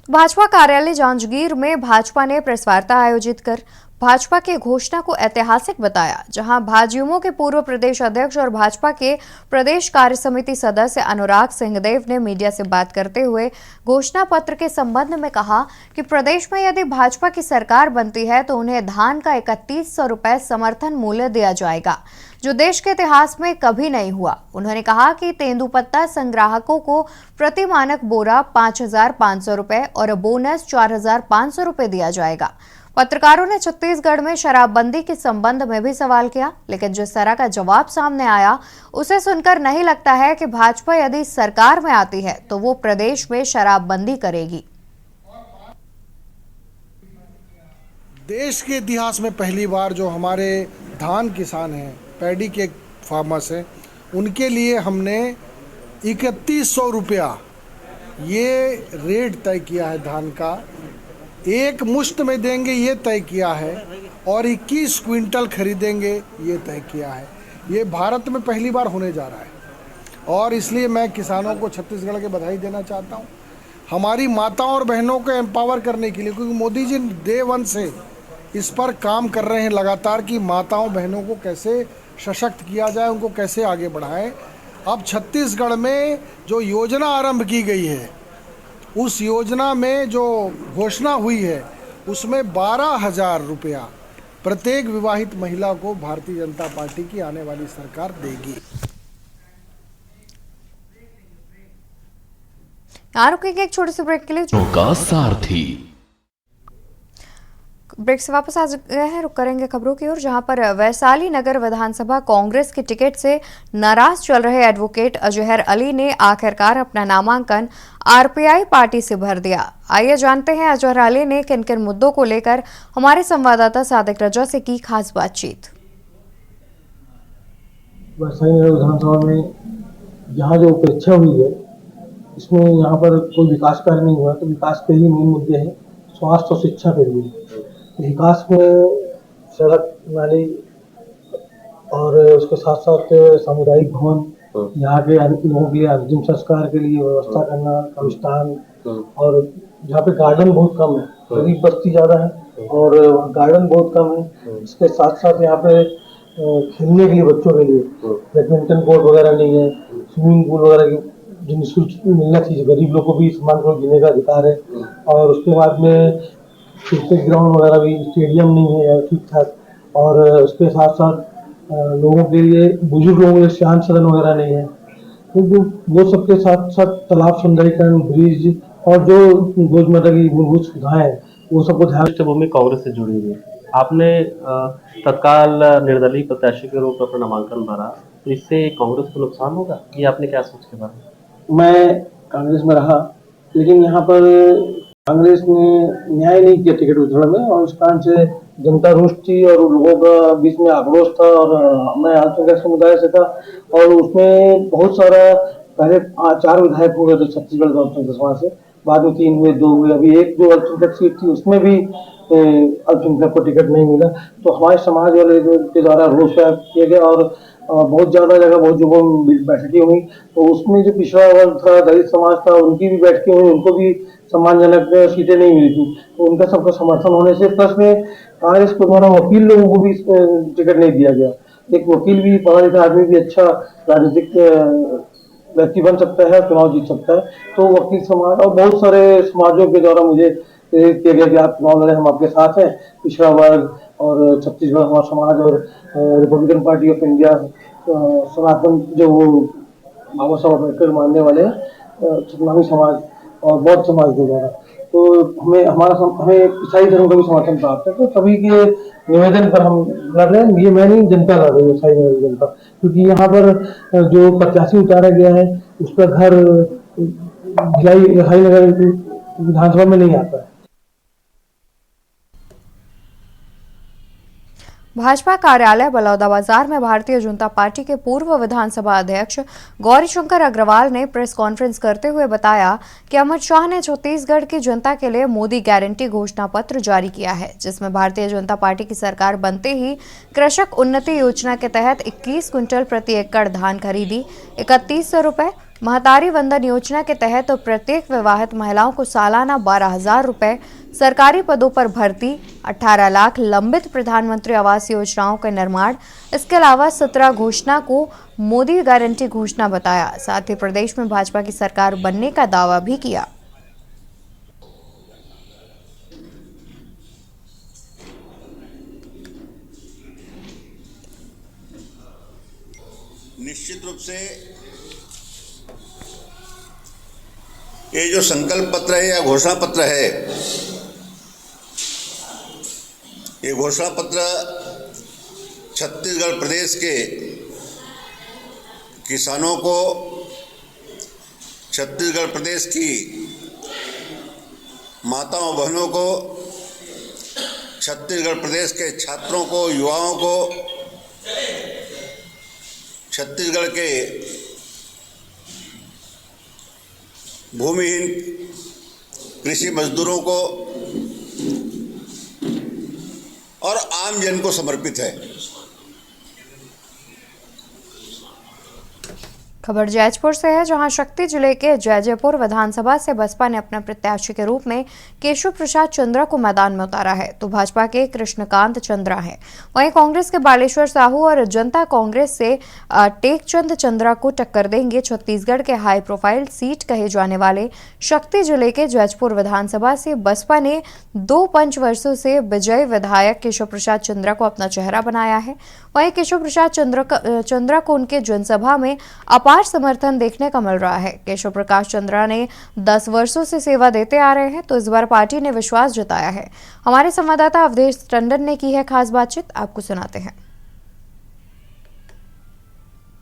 Speaker 2: भाजपा कार्यालय जांजगीर में भाजपा ने प्रेस वार्ता आयोजित कर भाजपा की घोषणा को ऐतिहासिक बताया, जहां भाजयुमो के पूर्व प्रदेश अध्यक्ष और भाजपा के प्रदेश कार्य समिति सदस्य अनुराग सिंहदेव ने मीडिया से बात करते हुए घोषणा पत्र के संबंध में कहा कि प्रदेश में यदि भाजपा की सरकार बनती है तो उन्हें धान का 3100 रुपए समर्थन मूल्य दिया जाएगा, जो देश के इतिहास में कभी नहीं हुआ। उन्होंने कहा कि तेंदुपत्ता संग्राहकों को प्रति मानक बोरा 5500 रुपए और बोनस 4500 रुपए दिया जाएगा। पत्रकारों ने छत्तीसगढ़ में शराबबंदी के संबंध में भी सवाल किया, लेकिन जिस तरह का जवाब सामने आया उसे सुनकर नहीं लगता है कि भाजपा यदि सरकार में आती है तो वो प्रदेश में शराबबंदी करेगी।
Speaker 6: देश के इतिहास में पहली बार जो हमारे धान किसान हैं, पैडी के फार्मर्स हैं, उनके लिए हमने 3100 रुपया ये रेट तय किया है। धान का एक मुश्त में देंगे ये तय किया है और 21 क्विंटल खरीदेंगे ये तय किया है। ये भारत में पहली बार होने जा रहा है और इसलिए मैं किसानों को छत्तीसगढ़ के बधाई देना चाहता हूँ। हमारी माताओं और बहनों को एम्पावर करने के लिए, क्योंकि मोदी जी डे वन से इस पर काम कर रहे हैं लगातार कि माताओं बहनों को कैसे सशक्त किया जाए, उनको कैसे आगे बढ़ाएं। अब छत्तीसगढ़ में जो योजना आरंभ की गई है, उस योजना में जो घोषणा हुई है उसमें 12,000 रुपया प्रत्येक विवाहित महिला को भारतीय जनता पार्टी की आने वाली सरकार देगी।
Speaker 2: रुकेंगे एक छोटे से ब्रेक के लिए।
Speaker 1: का सारथी
Speaker 2: ब्रेक से वापस आ गए हैं, रुक करेंगे खबरों की ओर, जहां पर वैशाली नगर विधानसभा कांग्रेस की टिकट से नाराज चल रहे एडवोकेट अजहर अली ने आखिरकार अपना नामांकन आरपीआई पार्टी से भर दिया। आइए जानते हैं अजहर अली ने किन किन मुद्दों को लेकर हमारे संवाददाता सादिक रजा से की खास बातचीत।
Speaker 7: वैशाली नगर विधानसभा में यहाँ जो उपेक्षा हुई है, इसमें यहाँ पर कोई विकास कार्य नहीं हुआ, तो विकास के ही मेन मुद्दे हैं स्वास्थ्य और शिक्षा के लिए। विकास में सड़क नाली और उसके साथ साथ सामुदायिक भवन, यहाँ के लोगों के लिए अंतिम संस्कार के लिए व्यवस्था करना, कब्रिस्तान, और यहाँ पे गार्डन बहुत कम है, गरीब बस्ती ज़्यादा है और गार्डन बहुत कम है। इसके साथ साथ यहाँ पे खेलने के लिए बच्चों के लिए बैडमिंटन कोर्ट वगैरह नहीं है, स्विमिंग पूल वगैरह की जो निःशुल्क मिलना चाहिए, गरीब लोग को भी समान रूप जीने का अधिकार है। और उसके बाद में क्रिकेट ग्राउंड वगैरह भी, स्टेडियम नहीं है ठीक ठाक, और उसके साथ साथ लोगों के लिए, बुजुर्ग लोगों के लिए शांत सदन वगैरह नहीं है। तो वो सबके साथ साथ तालाब सुंदरीकरण, ब्रिज और जो रोजमर्रा की मूलभूत सुविधाएं हैं वो सबको ध्यान
Speaker 8: भूमि कांग्रेस से जुड़ी हुई। आपने तत्काल निर्दलीय प्रत्याशी के रूप में अपना नामांकन भरा, तो इससे कांग्रेस को नुकसान होगा, ये आपने क्या सोच के भरा?
Speaker 7: मैं कांग्रेस में रहा, लेकिन यहाँ पर कांग्रेस ने न्याय नहीं किया टिकट वितरण में, और उस कारण से जनता रुष्ट थी और लोगों का बीच में आक्रोश था। और मैं अल्पसंख्यक समुदाय से था और उसमें बहुत सारा, पहले 4 विधायक हो गए थे छत्तीसगढ़ अल्पसंख्यक समाज से, बाद में 3 हुए, 2 हुए, अभी एक जो अल्पसंख्यक सीट थी उसमें भी अल्पसंख्यक को टिकट नहीं मिला। तो हमारे समाज वाले के द्वारा रोष किया गया और बहुत ज़्यादा जगह, बहुत जगहों बैठकें हुई। तो उसमें जो पिछड़ा वर्ग था, दलित समाज था, उनकी भी बैठकें हुई, उनको भी सम्मानजनक सीटें नहीं मिली थी। तो उनका सबका समर्थन होने से प्लस में कांग्रेस को द्वारा वकील लोगों को भी टिकट नहीं दिया गया। एक वकील भी, पढ़ा लिखा आदमी भी अच्छा राजनीतिक व्यक्ति बन सकता है, चुनाव जीत सकता है। तो वकील समाज और बहुत सारे समाजों के द्वारा मुझे प्रेरित किया गया कि आप चुनाव लड़े, हम आपके साथ हैं। पिछड़ा वर्ग और छत्तीसगढ़ हमारा समाज और रिपब्लिकन पार्टी ऑफ इंडिया, सनातन जो वो बाबा साहब अम्बेडकर मानने वाले सतनामी समाज और बौद्ध समाज के द्वारा, तो हमें ईसाई धर्म का भी समर्थन प्राप्त है। तो सभी के निवेदन पर हम लड़ रहे हैं। ये मैं नहीं, जनता लड़ रही है, ईसाई जनता, क्योंकि यहाँ पर जो प्रत्याशी उतारा गया है उसका घर भिलाई नगर विधानसभा में नहीं आता है।
Speaker 2: भाजपा कार्यालय बलौदाबाजार में भारतीय जनता पार्टी के पूर्व विधानसभा अध्यक्ष गौरीशंकर अग्रवाल ने प्रेस कॉन्फ्रेंस करते हुए बताया कि अमित शाह ने छत्तीसगढ़ की जनता के लिए मोदी गारंटी घोषणा पत्र जारी किया है, जिसमें भारतीय जनता पार्टी की सरकार बनते ही कृषक उन्नति योजना के तहत 21 क्विंटल प्रति एकड़ धान खरीदी, 3100 रुपए, महतारी वंदन योजना के तहत प्रत्येक विवाहित महिलाओं को सालाना 12,000 रुपए, सरकारी पदों पर भर्ती, 18 लाख लंबित प्रधानमंत्री आवास योजनाओं का निर्माण। इसके अलावा 17 घोषणा को मोदी गारंटी घोषणा बताया। साथ ही प्रदेश में भाजपा की सरकार बनने का दावा भी किया।
Speaker 9: निश्चित रूप से ये जो संकल्प पत्र है या घोषणा पत्र है, ये घोषणा पत्र छत्तीसगढ़ प्रदेश के किसानों को, छत्तीसगढ़ प्रदेश की माताओं बहनों को, छत्तीसगढ़ प्रदेश के छात्रों को, युवाओं को, छत्तीसगढ़ के भूमिहीन कृषि मजदूरों को और आम जन को समर्पित है।
Speaker 2: खबर जैजपुर से है, जहां शक्ति जिले के जैजपुर विधानसभा से बसपा ने अपने प्रत्याशी के रूप में केशव प्रसाद चंद्रा को मैदान में उतारा है, तो भाजपा के कृष्णकांत चंद्रा है। वहीं कांग्रेस के बालेश्वर साहू और जनता कांग्रेस से टेकचंद चंद्रा को टक्कर देंगे। छत्तीसगढ़ के हाई प्रोफाइल सीट कहे जाने वाले शक्ति जिले के जैजपुर विधानसभा से बसपा ने 2 पंचवर्षों से विजयी विधायक केशव प्रसाद चंद्रा को अपना चेहरा बनाया है। वहीं केशव प्रसाद चंद्रा को उनके जनसभा में अपार समर्थन देखने का मिल रहा है। केशव प्रकाश चंद्रा ने 10 वर्षों से सेवा देते आ रहे हैं, तो इस बार पार्टी ने विश्वास जताया है। हमारे संवाददाता अवधेश टंडन ने की है खास बातचीत, आपको सुनाते हैं।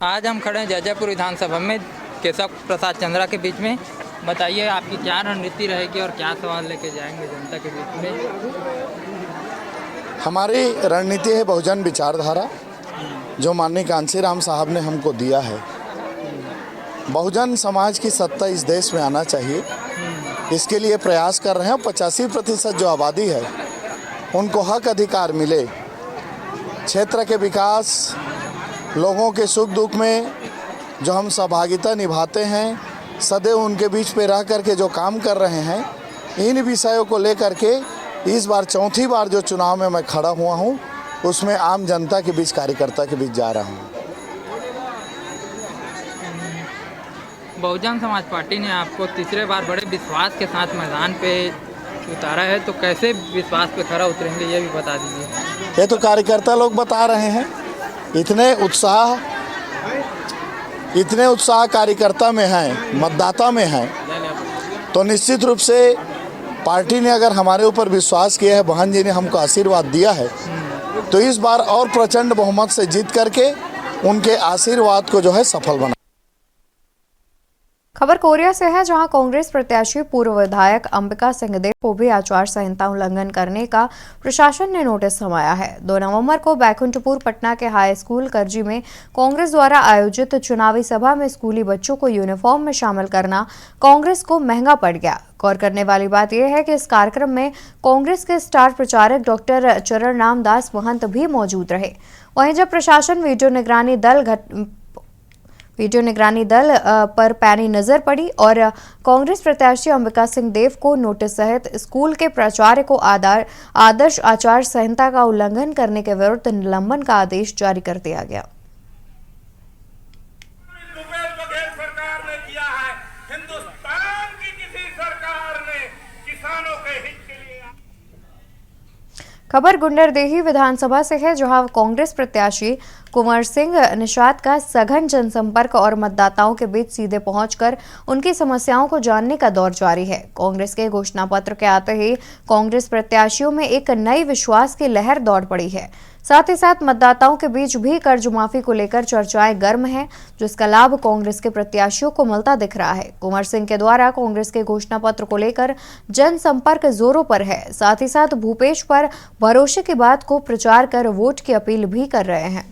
Speaker 10: आज हम खड़े हैं जैजपुर विधानसभा में केशव प्रसाद चंद्रा के बीच में। बताइए आपकी क्या रणनीति रहेगी और क्या सवाल लेके जाएंगे जनता के बीच में?
Speaker 11: हमारी रणनीति है बहुजन विचारधारा, जो माननीय कांशीराम साहब ने हमको दिया है। बहुजन समाज की सत्ता इस देश में आना चाहिए, इसके लिए प्रयास कर रहे हैं। 85% जो आबादी है उनको हक अधिकार मिले, क्षेत्र के विकास, लोगों के सुख दुख में जो हम सहभागिता निभाते हैं, सदैव उनके बीच पे रह कर के जो काम कर रहे हैं, इन विषयों को लेकर के इस बार चौथी बार जो चुनाव में मैं खड़ा हुआ हूँ, उसमें आम जनता के बीच, कार्यकर्ता के बीच जा रहा हूँ।
Speaker 10: बहुजन समाज पार्टी ने आपको तीसरे बार बड़े विश्वास के साथ मैदान पे उतारा है, तो कैसे विश्वास पे खरा उतरेंगे ये भी बता दीजिए।
Speaker 11: ये तो कार्यकर्ता लोग बता रहे हैं। इतने उत्साह कार्यकर्ता में है, मतदाता में है, तो निश्चित रूप से पार्टी ने अगर हमारे ऊपर विश्वास किया है, बहन जी ने हमको आशीर्वाद दिया है, तो इस बार और प्रचंड बहुमत से जीत करके उनके आशीर्वाद को जो है सफल बना।
Speaker 2: खबर कोरिया से है, जहां कांग्रेस प्रत्याशी पूर्व विधायक अंबिका सिंहदेव को भी आचार संहिता उल्लंघन करने का प्रशासन ने नोटिस थमाया है। 2 नवंबर को बैकुंठपुर पटना के हाई स्कूल करजी में कांग्रेस द्वारा आयोजित चुनावी सभा में स्कूली बच्चों को यूनिफॉर्म में शामिल करना कांग्रेस को महंगा पड़ गया। गौर करने वाली बात यह है कि इस कार्यक्रम में कांग्रेस के स्टार प्रचारक डॉक्टर चरण रामदास महंत भी मौजूद रहे। वहीं जब प्रशासन वीडियो निगरानी दल पर पैनी नजर पड़ी और कांग्रेस प्रत्याशी अंबिका सिंहदेव को नोटिस सहित स्कूल के प्राचार्य को आदर्श आचार संहिता का उल्लंघन करने के विरुद्ध निलंबन का आदेश जारी कर दिया गया। खबर गुंडरदेही विधानसभा से है, जहां कांग्रेस प्रत्याशी कुंवर सिंह निषाद का सघन जनसंपर्क और मतदाताओं के बीच सीधे पहुंचकर उनकी समस्याओं को जानने का दौर जारी है। कांग्रेस के घोषणा पत्र के आते ही कांग्रेस प्रत्याशियों में एक नई विश्वास की लहर दौड़ पड़ी है। साथ ही साथ मतदाताओं के बीच भी कर्ज माफी को लेकर चर्चाएं गर्म हैं, जिसका लाभ कांग्रेस के प्रत्याशियों को मिलता दिख रहा है। कुंवर सिंह के द्वारा कांग्रेस के घोषणा पत्र को लेकर जनसंपर्क जोरों पर है। साथ ही साथ भूपेश पर भरोसे की बात को प्रचार कर वोट की अपील भी कर रहे हैं।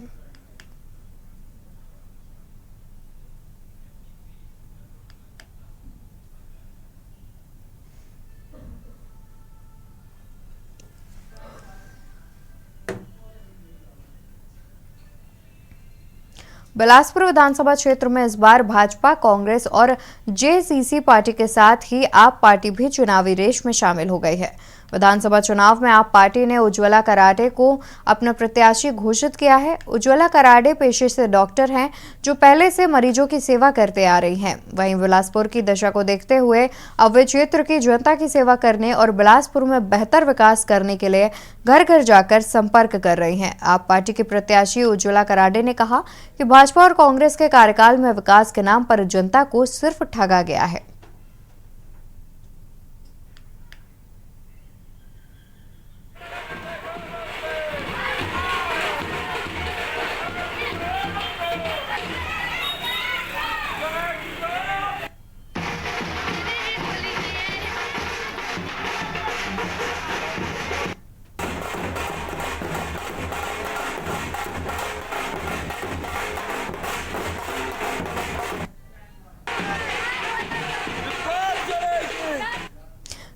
Speaker 2: बिलासपुर विधानसभा क्षेत्र में इस बार भाजपा, कांग्रेस और जेसीसी पार्टी के साथ ही आप पार्टी भी चुनावी रेस में शामिल हो गई है। विधानसभा चुनाव में आप पार्टी ने उज्ज्वला कराडे को अपना प्रत्याशी घोषित किया है। उज्ज्वला कराडे पेशे से डॉक्टर हैं, जो पहले से मरीजों की सेवा करते आ रही हैं। वहीं बिलासपुर की दशा को देखते हुए अब वे क्षेत्र की जनता की सेवा करने और बिलासपुर में बेहतर विकास करने के लिए घर घर जाकर संपर्क कर रही हैं। आप पार्टी के प्रत्याशी उज्ज्वला कराडे ने कहा कि भाजपा और कांग्रेस के कार्यकाल में विकास के नाम पर जनता को सिर्फ ठगा गया है।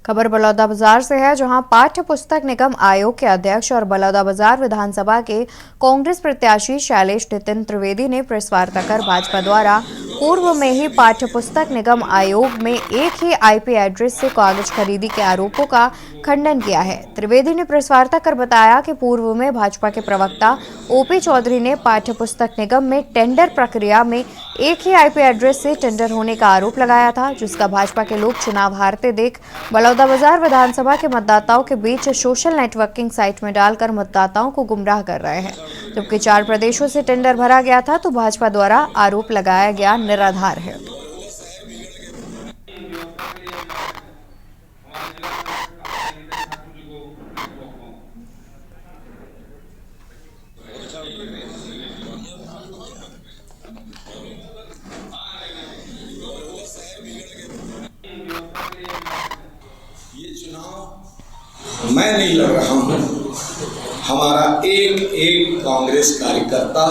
Speaker 2: खबर बलौदाबाजार से है, जहां पाठ्य पुस्तक निगम आयोग के अध्यक्ष और बलौदाबाजार विधानसभा के कांग्रेस प्रत्याशी शैलेश नितिन त्रिवेदी ने प्रेस वार्ता कर भाजपा द्वारा पूर्व में ही पाठ्य पुस्तक निगम आयोग में एक ही आईपी एड्रेस से कागज खरीदी के आरोपों का खंडन किया है। त्रिवेदी ने प्रेस वार्ता कर बताया कि पूर्व में भाजपा के प्रवक्ता ओपी चौधरी ने पाठ्य पुस्तक निगम में टेंडर प्रक्रिया में एक ही आईपी एड्रेस से टेंडर होने का आरोप लगाया था, जिसका भाजपा के लोग चुनाव हारते देख बलौदाबाजार विधानसभा के मतदाताओं के बीच सोशल नेटवर्किंग साइट में डालकर मतदाताओं को गुमराह कर रहे हैं। जबकि 4 प्रदेशों से टेंडर भरा गया था, तो भाजपा द्वारा आरोप लगाया गया निराधार है।
Speaker 9: ये चुनाव मैं नहीं लड़ रहा हूं, हमारा एक एक कांग्रेस कार्यकर्ता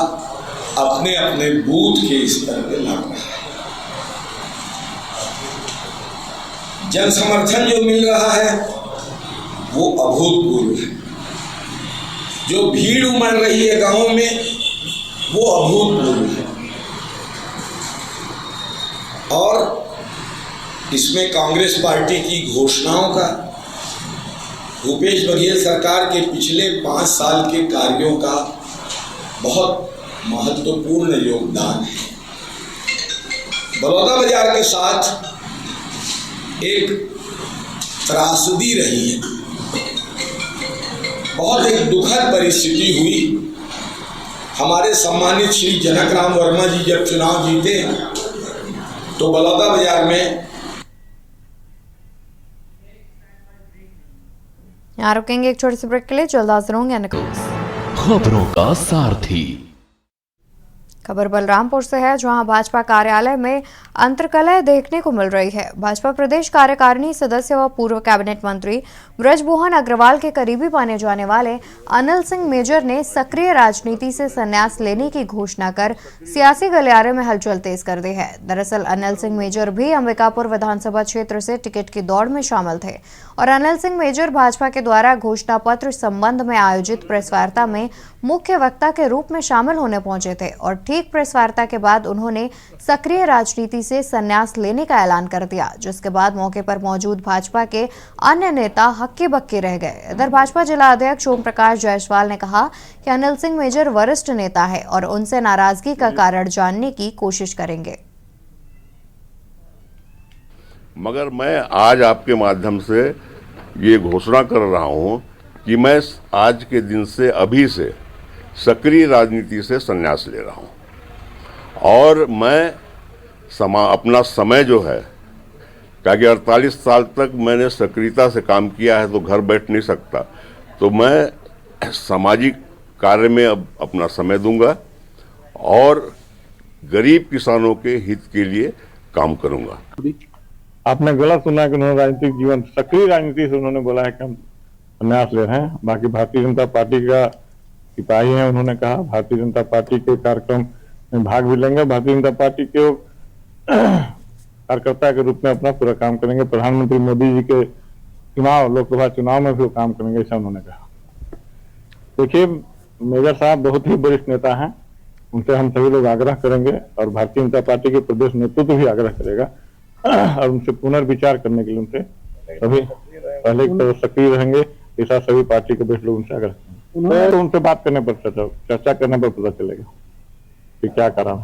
Speaker 9: अपने अपने बूथ के स्तर पे लड़ रहा है। जन समर्थन जो मिल रहा है वो अभूतपूर्व है। जो भीड़ उमड़ रही है गांवों में वो अभूतपूर्व है। और इसमें कांग्रेस पार्टी की घोषणाओं का, भूपेश बघेल सरकार के पिछले 5 साल के कार्यों का बहुत महत्वपूर्ण योगदान है। बलौदाबाजार के साथ एक त्रासदी रही है, बहुत एक दुखद परिस्थिति हुई। हमारे सम्मानित श्री जनक राम वर्मा जी जब चुनाव जीते तो बलौदाबाजार में
Speaker 2: यहाँ रुकेंगे एक छोटे से ब्रेक के लिए, जल्द हाजिर होंगे
Speaker 1: खबरों का सारथी।
Speaker 2: खबर बलरामपुर से है, जहां भाजपा कार्यालय में अंतर्कलह देखने को मिल रही है। भाजपा प्रदेश कार्यकारिणी सदस्य व पूर्व कैबिनेट मंत्री ब्रजमोहन अग्रवाल के करीबी माने जाने वाले अनिल सिंह मेजर ने सक्रिय राजनीति से संन्यास लेने की घोषणा कर सियासी गलियारे में हलचल तेज कर दी है। दरअसल अनिल सिंह मेजर भी अंबिकापुर विधानसभा क्षेत्र से टिकट की दौड़ में शामिल थे और अनिल सिंह मेजर भाजपा के द्वारा घोषणा पत्र संबंध में आयोजित प्रेस वार्ता में मुख्य वक्ता के रूप में शामिल होने पहुंचे थे और ठीक प्रेस वार्ता के बाद उन्होंने सक्रिय राजनीति से संन्यास लेने का ऐलान कर दिया, जिसके बाद मौके पर मौजूद भाजपा के अन्य नेता हक्के बक्के रह गए। इधर भाजपा जिला अध्यक्ष ओम प्रकाश जायसवाल ने कहा कि अनिल सिंह मेजर वरिष्ठ नेता है और उनसे नाराजगी का कारण जानने की कोशिश करेंगे।
Speaker 12: मगर मैं आज आपके माध्यम से ये घोषणा कर रहा हूं कि मैं आज के दिन से, अभी से सक्रिय राजनीति से संन्यास ले रहा हूं और मैं अपना समय जो है, ताकि 48 साल तक मैंने सक्रियता से काम किया है तो घर बैठ नहीं सकता, तो मैं सामाजिक कार्य में अब अपना समय दूंगा और गरीब किसानों के हित के लिए काम करूंगा।
Speaker 13: आपने गलत सुना कि उन्होंने राजनीतिक जीवन, सक्रिय राजनीति से उन्होंने बोला है कि हम संन्यास ले रहे हैं। बाकी भारतीय जनता पार्टी का सिपाही हैं, उन्होंने कहा भारतीय जनता पार्टी के कार्यक्रम में भाग भी लेंगे, भारतीय जनता पार्टी के कार्यकर्ता के रूप में अपना पूरा काम करेंगे। प्रधानमंत्री मोदी जी के चुनाव, लोकसभा चुनाव में भी वो काम करेंगे, ऐसा उन्होंने कहा। देखिए, मेजर साहब बहुत ही वरिष्ठ नेता हैं, उनसे हम सभी लोग आग्रह करेंगे और भारतीय जनता पार्टी के प्रदेश नेतृत्व भी आग्रह करेगा और उनसे पुनर्विचार करने के लिए उनसे सभी पहले की तरह सक्रिय रहेंगे। ऐसा सभी पार्टी के वरिष्ठ लोग उनसे आग्रह करेंगे। तो उनसे बात करने पर चर्चा करने पर पता चलेगा कि क्या करा।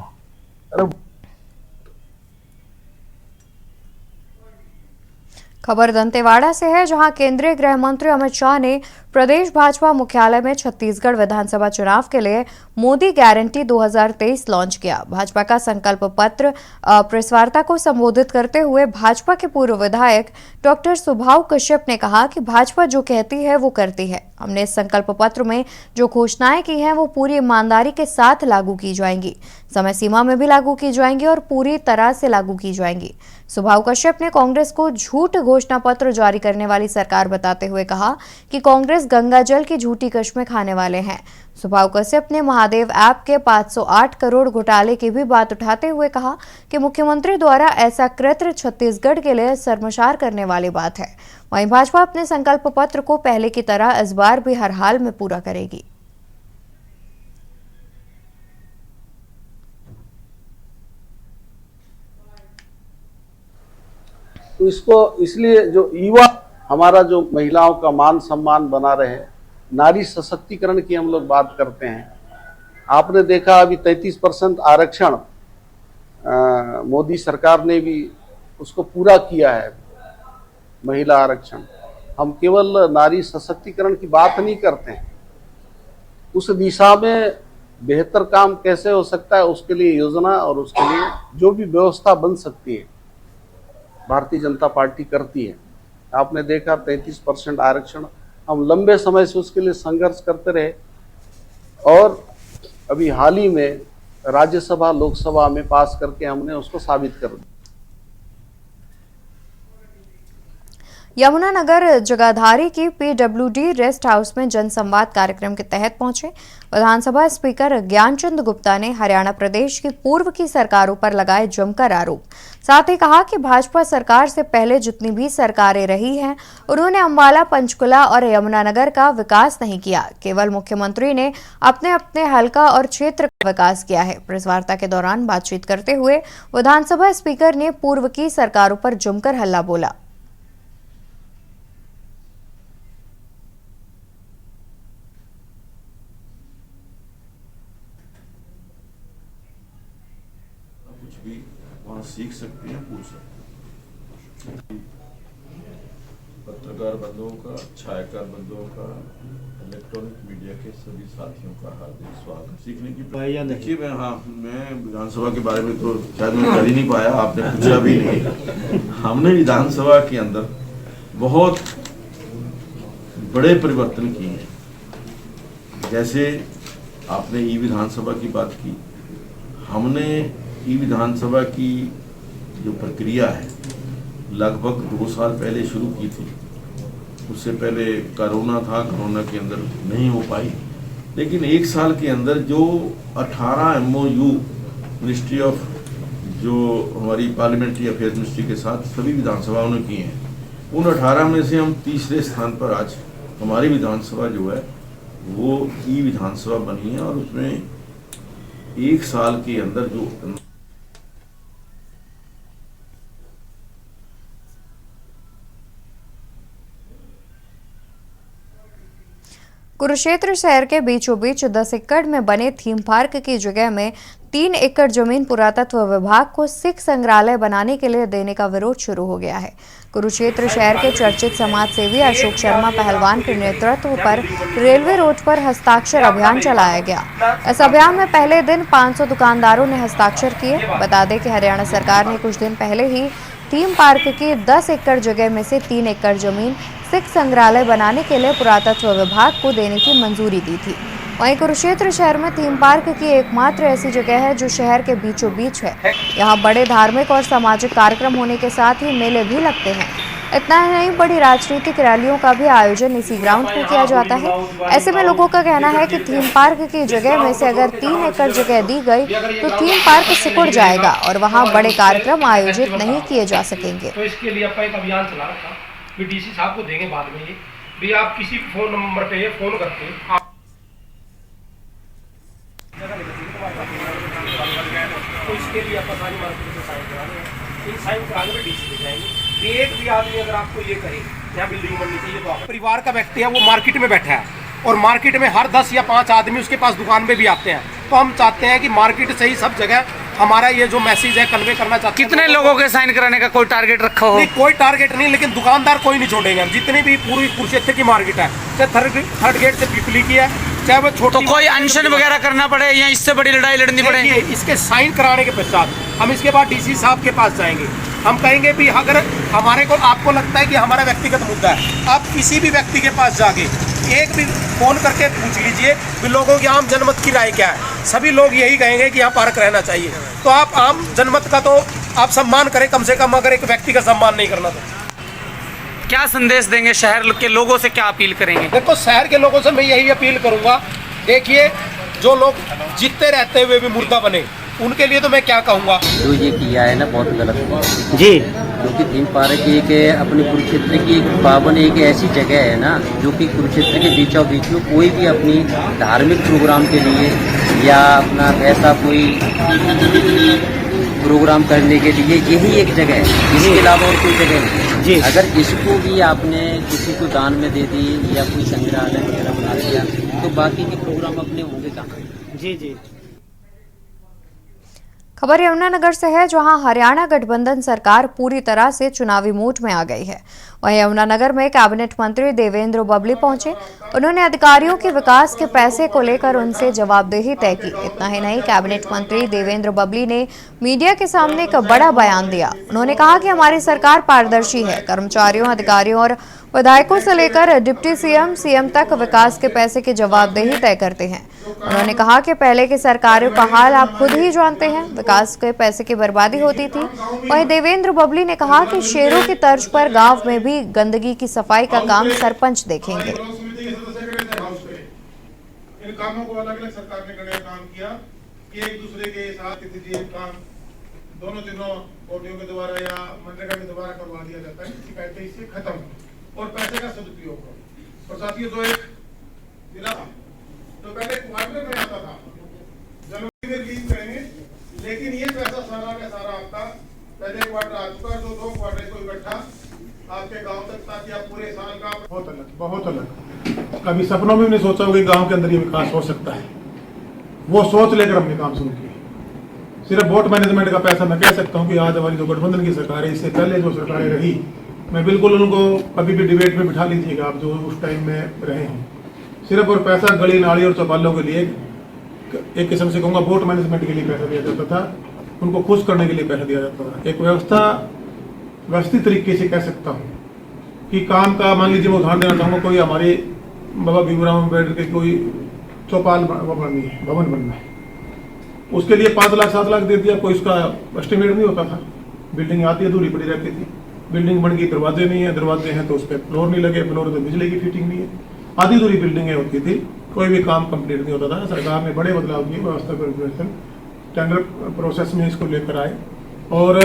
Speaker 2: खबर दंतेवाड़ा से है, जहां केंद्रीय गृह मंत्री अमित शाह ने प्रदेश भाजपा मुख्यालय में छत्तीसगढ़ विधानसभा चुनाव के लिए मोदी गारंटी 2023 लॉन्च किया। भाजपा का संकल्प पत्र प्रेस वार्ता को संबोधित करते हुए भाजपा के पूर्व विधायक डॉक्टर सुभाव कश्यप ने कहा कि भाजपा जो कहती है वो करती है। हमने इस संकल्प पत्र में जो घोषणाएं की हैं वो पूरी ईमानदारी के साथ लागू की जाएंगी, समय सीमा में भी लागू की जाएंगी और पूरी तरह से लागू की जाएंगी। सुभाव कश्यप ने कांग्रेस को झूठ घोषणा पत्र जारी करने वाली सरकार बताते हुए कहा कि कांग्रेस गंगा जल की झूठी कस्में खाने वाले हैं। सुभाव कश्यप ने महादेव ऐप के 508 करोड़ घोटाले की भी बात उठाते हुए कहा कि मुख्यमंत्री द्वारा ऐसा कृत्य छत्तीसगढ़ के लिए शर्मसार करने वाली बात है। वहीं भाजपा अपने संकल्प पत्र को पहले की तरह इस बार भी हर हाल में पूरा करेगी।
Speaker 14: तो इसको इसलिए जो युवा हमारा जो महिलाओं का मान सम्मान बना रहे, नारी सशक्तिकरण की हम लोग बात करते हैं। आपने देखा अभी 33% आरक्षण मोदी सरकार ने भी उसको पूरा किया है, महिला आरक्षण। हम केवल नारी सशक्तिकरण की बात नहीं करते हैं, उस दिशा में बेहतर काम कैसे हो सकता है उसके लिए योजना और उसके लिए जो भी व्यवस्था बन सकती है भारतीय जनता पार्टी करती है। आपने देखा 33% आरक्षण, हम लंबे समय से उसके लिए संघर्ष करते रहे और अभी हाल ही में राज्यसभा लोकसभा में पास करके हमने उसको साबित कर दिया।
Speaker 2: यमुनानगर जगाधारी की पीडब्ल्यूडी रेस्ट हाउस में जनसंवाद कार्यक्रम के तहत पहुंचे विधानसभा स्पीकर ज्ञानचंद गुप्ता ने हरियाणा प्रदेश की पूर्व की सरकारों पर लगाए जमकर आरोप। साथ ही कहा कि भाजपा सरकार से पहले जितनी भी सरकारें रही हैं उन्होंने अंबाला, पंचकुला और यमुनानगर का विकास नहीं किया, केवल मुख्यमंत्री ने अपने अपने हलका और क्षेत्र का विकास किया है। प्रेस वार्ता के दौरान बातचीत करते हुए विधानसभा स्पीकर ने पूर्व की सरकारों पर जमकर हल्ला बोला।
Speaker 15: वहाँ सीख सकते हैं, पूछ सकते हैं। पत्रकार बंधुओं का, छायाकार बंधुओं का, इलेक्ट्रॉनिक मीडिया के सभी साथियों का हार्दिक स्वागत। सीखने की देखिए, मैं विधानसभा के बारे में तो शायद मैं कर ही नहीं पाया, आपने पूछा भी नहीं। हमने विधानसभा के अंदर बहुत बड़े परिवर्तन किए हैं। जैसे आपने ई विधानसभा की बात की, हमने ई विधानसभा की जो प्रक्रिया है लगभग 2 साल पहले शुरू की थी। उससे पहले कोरोना था, कोरोना के अंदर नहीं हो पाई, लेकिन 1 साल के अंदर जो 18 MOU मिनिस्ट्री ऑफ जो हमारी पार्लियामेंट्री अफेयर्स मिनिस्ट्री के साथ सभी विधानसभाओं ने किए हैं, उन 18 में से हम तीसरे स्थान पर आज हमारी विधानसभा जो है वो ई विधानसभा बनी है। और उसमें 1 साल के अंदर जो
Speaker 2: कुरुक्षेत्र शहर के बीचों बीच 10 एकड़ में बने थीम पार्क की जगह में 3 एकड़ जमीन पुरातत्व विभाग को सिख संग्रहालय बनाने के लिए देने का विरोध शुरू हो गया है। कुरुक्षेत्र शहर के चर्चित समाज सेवी अशोक शर्मा पहलवान के नेतृत्व पर रेलवे रोड पर हस्ताक्षर अभियान चलाया गया। इस अभियान में पहले दिन 500 दुकानदारों ने हस्ताक्षर किए। बता दें कि हरियाणा सरकार ने कुछ दिन पहले ही थीम पार्क की 10 एकड़ जगह में से 3 एकड़ जमीन सिख संग्रहालय बनाने के लिए पुरातत्व विभाग को देने की मंजूरी दी थी। वहीं कुरुक्षेत्र शहर में थीम पार्क की एकमात्र ऐसी जगह है जो शहर के बीचों बीच है। यहाँ बड़े धार्मिक और सामाजिक कार्यक्रम होने के साथ ही मेले भी लगते हैं। इतना ही नहीं, बड़ी राजनीतिक रैलियों का भी आयोजन इसी ग्राउंड पर किया जाता है। ऐसे में लोगों का कहना है कि थीम पार्क की जगह में से अगर 3 एकड़ जगह दी गई तो थीम पार्क सिकुड़ जाएगा और वहाँ बड़े कार्यक्रम आयोजित नहीं किए जा सकेंगे।
Speaker 16: तो इसके लिए अपन एक अभियान चला रखा, डीसी साहब को देंगे बाद में। ये भी आप किसी फोन नंबर पे फोन करके तो इसके लिए अपन सारी मार्केट से साइन करा लें। इन साइन कराने में डीसी ले जाएंगे। एक भी आदमी अगर आपको ये करे यहाँ बिल्डिंग बननी चाहिए। तो परिवार का व्यक्ति है वो मार्केट में बैठा है और मार्केट में हर 10 या 5 आदमी उसके पास दुकान में भी आते हैं। तो हम चाहते हैं कि मार्केट से ही सब जगह हमारा ये जो मैसेज है कन्वे करना चाहते हैं।
Speaker 17: कितने लोगों के साइन कराने का कोई टारगेट रखा हो?
Speaker 16: नहीं, कोई टारगेट नहीं, लेकिन दुकानदार कोई नहीं छोड़ेंगे हम। जितनी भी पूरी कुरुक्षेत्र की मार्केट है, चाहे थर्ड गेट से पिपली की है, चाहे वो छोटी,
Speaker 17: तो कोई अनशन वगैरह करना पड़े या इससे बड़ी लड़ाई लड़नी पड़े?
Speaker 16: इसके साइन कराने के पश्चात हम इसके बाद डीसी साहब के पास जाएंगे। हम कहेंगे भी अगर हमारे को आपको लगता है कि हमारा व्यक्तिगत मुद्दा है, आप किसी भी व्यक्ति के पास जाके एक भी फोन करके पूछ लीजिए भी लोगों की आम जनमत की राय क्या है। सभी लोग यही कहेंगे कि यहाँ पार्क रहना चाहिए। तो आप आम जनमत का तो आप सम्मान करें कम से कम, अगर एक व्यक्ति का सम्मान नहीं करना तो
Speaker 17: क्या संदेश देंगे? शहर के लोगों से क्या अपील करेंगे?
Speaker 16: देखो, शहर के लोगों से मैं यही अपील करूंगा, देखिए जो लोग जीतते रहते हुए भी मुर्दा बने, उनके लिए तो मैं क्या कहूँगा।
Speaker 18: जो ये किया है ना बहुत गलत है
Speaker 17: जी,
Speaker 18: क्योंकि थीम पार्क एक अपने कुरुक्षेत्र की एक पावन एक ऐसी जगह है ना, जो कि कुरुक्षेत्र के बीचों बीच में कोई भी अपनी धार्मिक प्रोग्राम के लिए या अपना ऐसा कोई प्रोग्राम करने के लिए यही एक जगह है, इसके अलावा और कोई जगह नहीं जी। अगर इसको भी आपने किसी को दान में दे दी या कोई संग्रहालय वगैरह बना दिया तो बाकी के प्रोग्राम अपने होंगे कहाँ?
Speaker 17: जी जी।
Speaker 2: खबर यमुनानगर से है, जहां हरियाणा गठबंधन सरकार पूरी तरह से चुनावी मूड में आ गई है। वहीं यमुनानगर में कैबिनेट मंत्री देवेंद्र बबली पहुंचे। उन्होंने अधिकारियों के विकास के पैसे को लेकर उनसे जवाबदेही तय की। इतना ही नहीं, कैबिनेट मंत्री देवेंद्र बबली ने मीडिया के सामने एक बड़ा बयान दिया। उन्होंने कहा कि हमारी सरकार पारदर्शी है। कर्मचारियों, अधिकारियों और विधायकों से लेकर डिप्टी सीएम तक विकास के पैसे की जवाबदेही तय करते हैं। उन्होंने कहा कि पहले की सरकारों का हाल आप खुद ही जानते हैं, विकास के पैसे की बर्बादी होती थी। वहीं देवेंद्र बबली ने कहा कि शेरों की तर्ज पर गांव में भी गंदगी की सफाई का काम सरपंच देखेंगे।
Speaker 19: इन कामों को अलग अलग सरकार ने काम किया कि एक दूसरे के साथ काम दोनों बॉडियों के द्वारा या मनरेगा के द्वारा करवा दिया जाता है। शिकायतें इससे खत्म और पैसे का सदुपयोग हो। और साथियों, जो एक जिला तो पहले क्वार्टर में आता था, जनवरी में रिलीज करेंगे, लेकिन ये पैसा सारा का सारा आपका पहले क्वार्टर आ चुका, जो 2 क्वार्टर को इकट्ठा आपके गांव तक, ताकि आप पूरे साल का बहुत अलग कभी सपनों में भी नहीं सोचा होगा कि गांव के अंदर ये विकास हो सकता है। वो सोच लेकर हमने काम शुरू किया। सिर्फ वोट मैनेजमेंट का पैसा मैं कह सकता हूँ कि आज हमारी जो गठबंधन की सरकार है, इससे पहले जो सरकारें रही, मैं बिल्कुल उनको कभी भी डिबेट में बिठा लीजिएगा आप, जो उस टाइम में रहे हैं, सिर्फ और पैसा गली नाली और चौपालों के लिए एक किस्म से कहूँगा वोट मैनेजमेंट के लिए पैसा दिया जाता था, उनको खुश करने के लिए पैसा दिया जाता था। एक व्यवस्थित तरीके से कह सकता हूँ कि काम का, मान लीजिए मैं उदाहरण देना चाहूँगा, कोई हमारे बाबा भीमराव अम्बेडकर के कोई चौपाल बननी है, भवन बनना है, उसके लिए 5 लाख 7 लाख दे दिया, कोई उसका एस्टिमेट नहीं होता था। बिल्डिंग आती है, अधूरी पड़ी रहती थी, बिल्डिंग बन गई, दरवाजे नहीं है, दरवाजे हैं तो उस पर फ्लोर नहीं लगे, फ्लोर तो बिजली की फिटिंग नहीं है, आधी अधूरी बिल्डिंगें होती थी, कोई भी काम कंप्लीट नहीं होता था। सरकार ने बड़े बदलाव किए, व्यवस्था परिवर्तन, टेंडर प्रोसेस में इसको लेकर आए और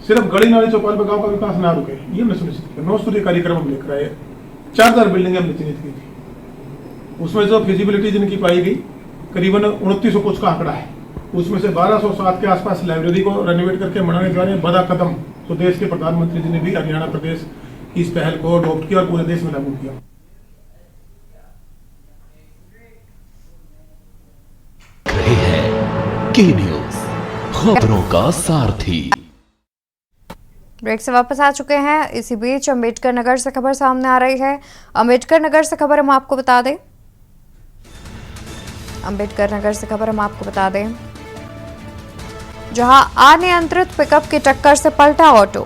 Speaker 19: सिर्फ गली नाली चौपाल पर गाँव का विकास ना रुके, ये हमने सुनिश्चित किया। 9 सूर्य कार्यक्रम हम लेकर आए, 4000 बिल्डिंगें हमने चिन्हित की थी। उसमें जो फिजिबिलिटी जिनकी पाई गई करीबन 2900 कुछ का आंकड़ा है, उसमें से 1207 के आसपास लाइब्रेरी को रेनोवेट करके बनाने जा रहे हैं। बड़ा कदम तो देश के प्रधानमंत्री जी ने भी हरियाणा प्रदेश की इस पहल को अडॉप्ट किया और पूरे देश में लागू किया।
Speaker 1: रहे हैं के न्यूज़, खबरों का सारथी।
Speaker 2: ब्रेक से वापस आ चुके हैं। इसी बीच अम्बेडकर नगर से खबर सामने आ रही है। अम्बेडकर नगर से खबर हम आपको बता दें, अम्बेडकर नगर से खबर हम आपको बता दें, जहां अनियंत्रित पिकअप की टक्कर से पलटा ऑटो।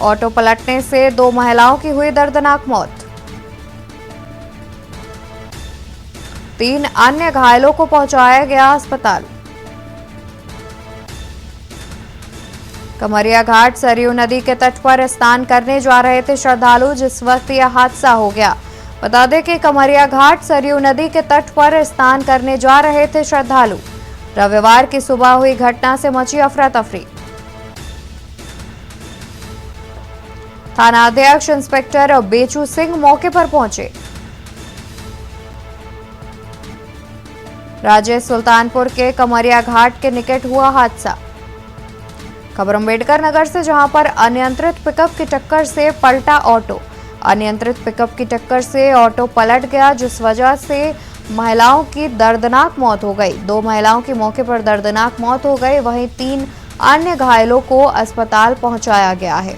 Speaker 2: ऑटो पलटने से 2 महिलाओं की हुई दर्दनाक मौत, 3 अन्य घायलों को पहुंचाया गया अस्पताल। कमरिया घाट सरयू नदी के तट पर स्नान करने जा रहे थे श्रद्धालु, जिस वक्त यह हादसा हो गया। बता दें कि कमरिया घाट सरयू नदी के तट पर स्नान करने जा रहे थे श्रद्धालु। रविवार की सुबह हुई घटना से मची अफरा तफरी। थानाध्यक्ष इंस्पेक्टर बेचू सिंह मौके पर पहुंचे। राजेश सुल्तानपुर के कमरिया घाट के निकट हुआ हादसा। खबर अम्बेडकर नगर से, जहां पर अनियंत्रित पिकअप की टक्कर से पलटा ऑटो। अनियंत्रित पिकअप की टक्कर से ऑटो पलट गया, जिस वजह से महिलाओं की दर्दनाक मौत हो गई। 2 महिलाओं की मौके पर दर्दनाक मौत हो गई, वहीं 3 अन्य घायलों को अस्पताल पहुंचाया गया है।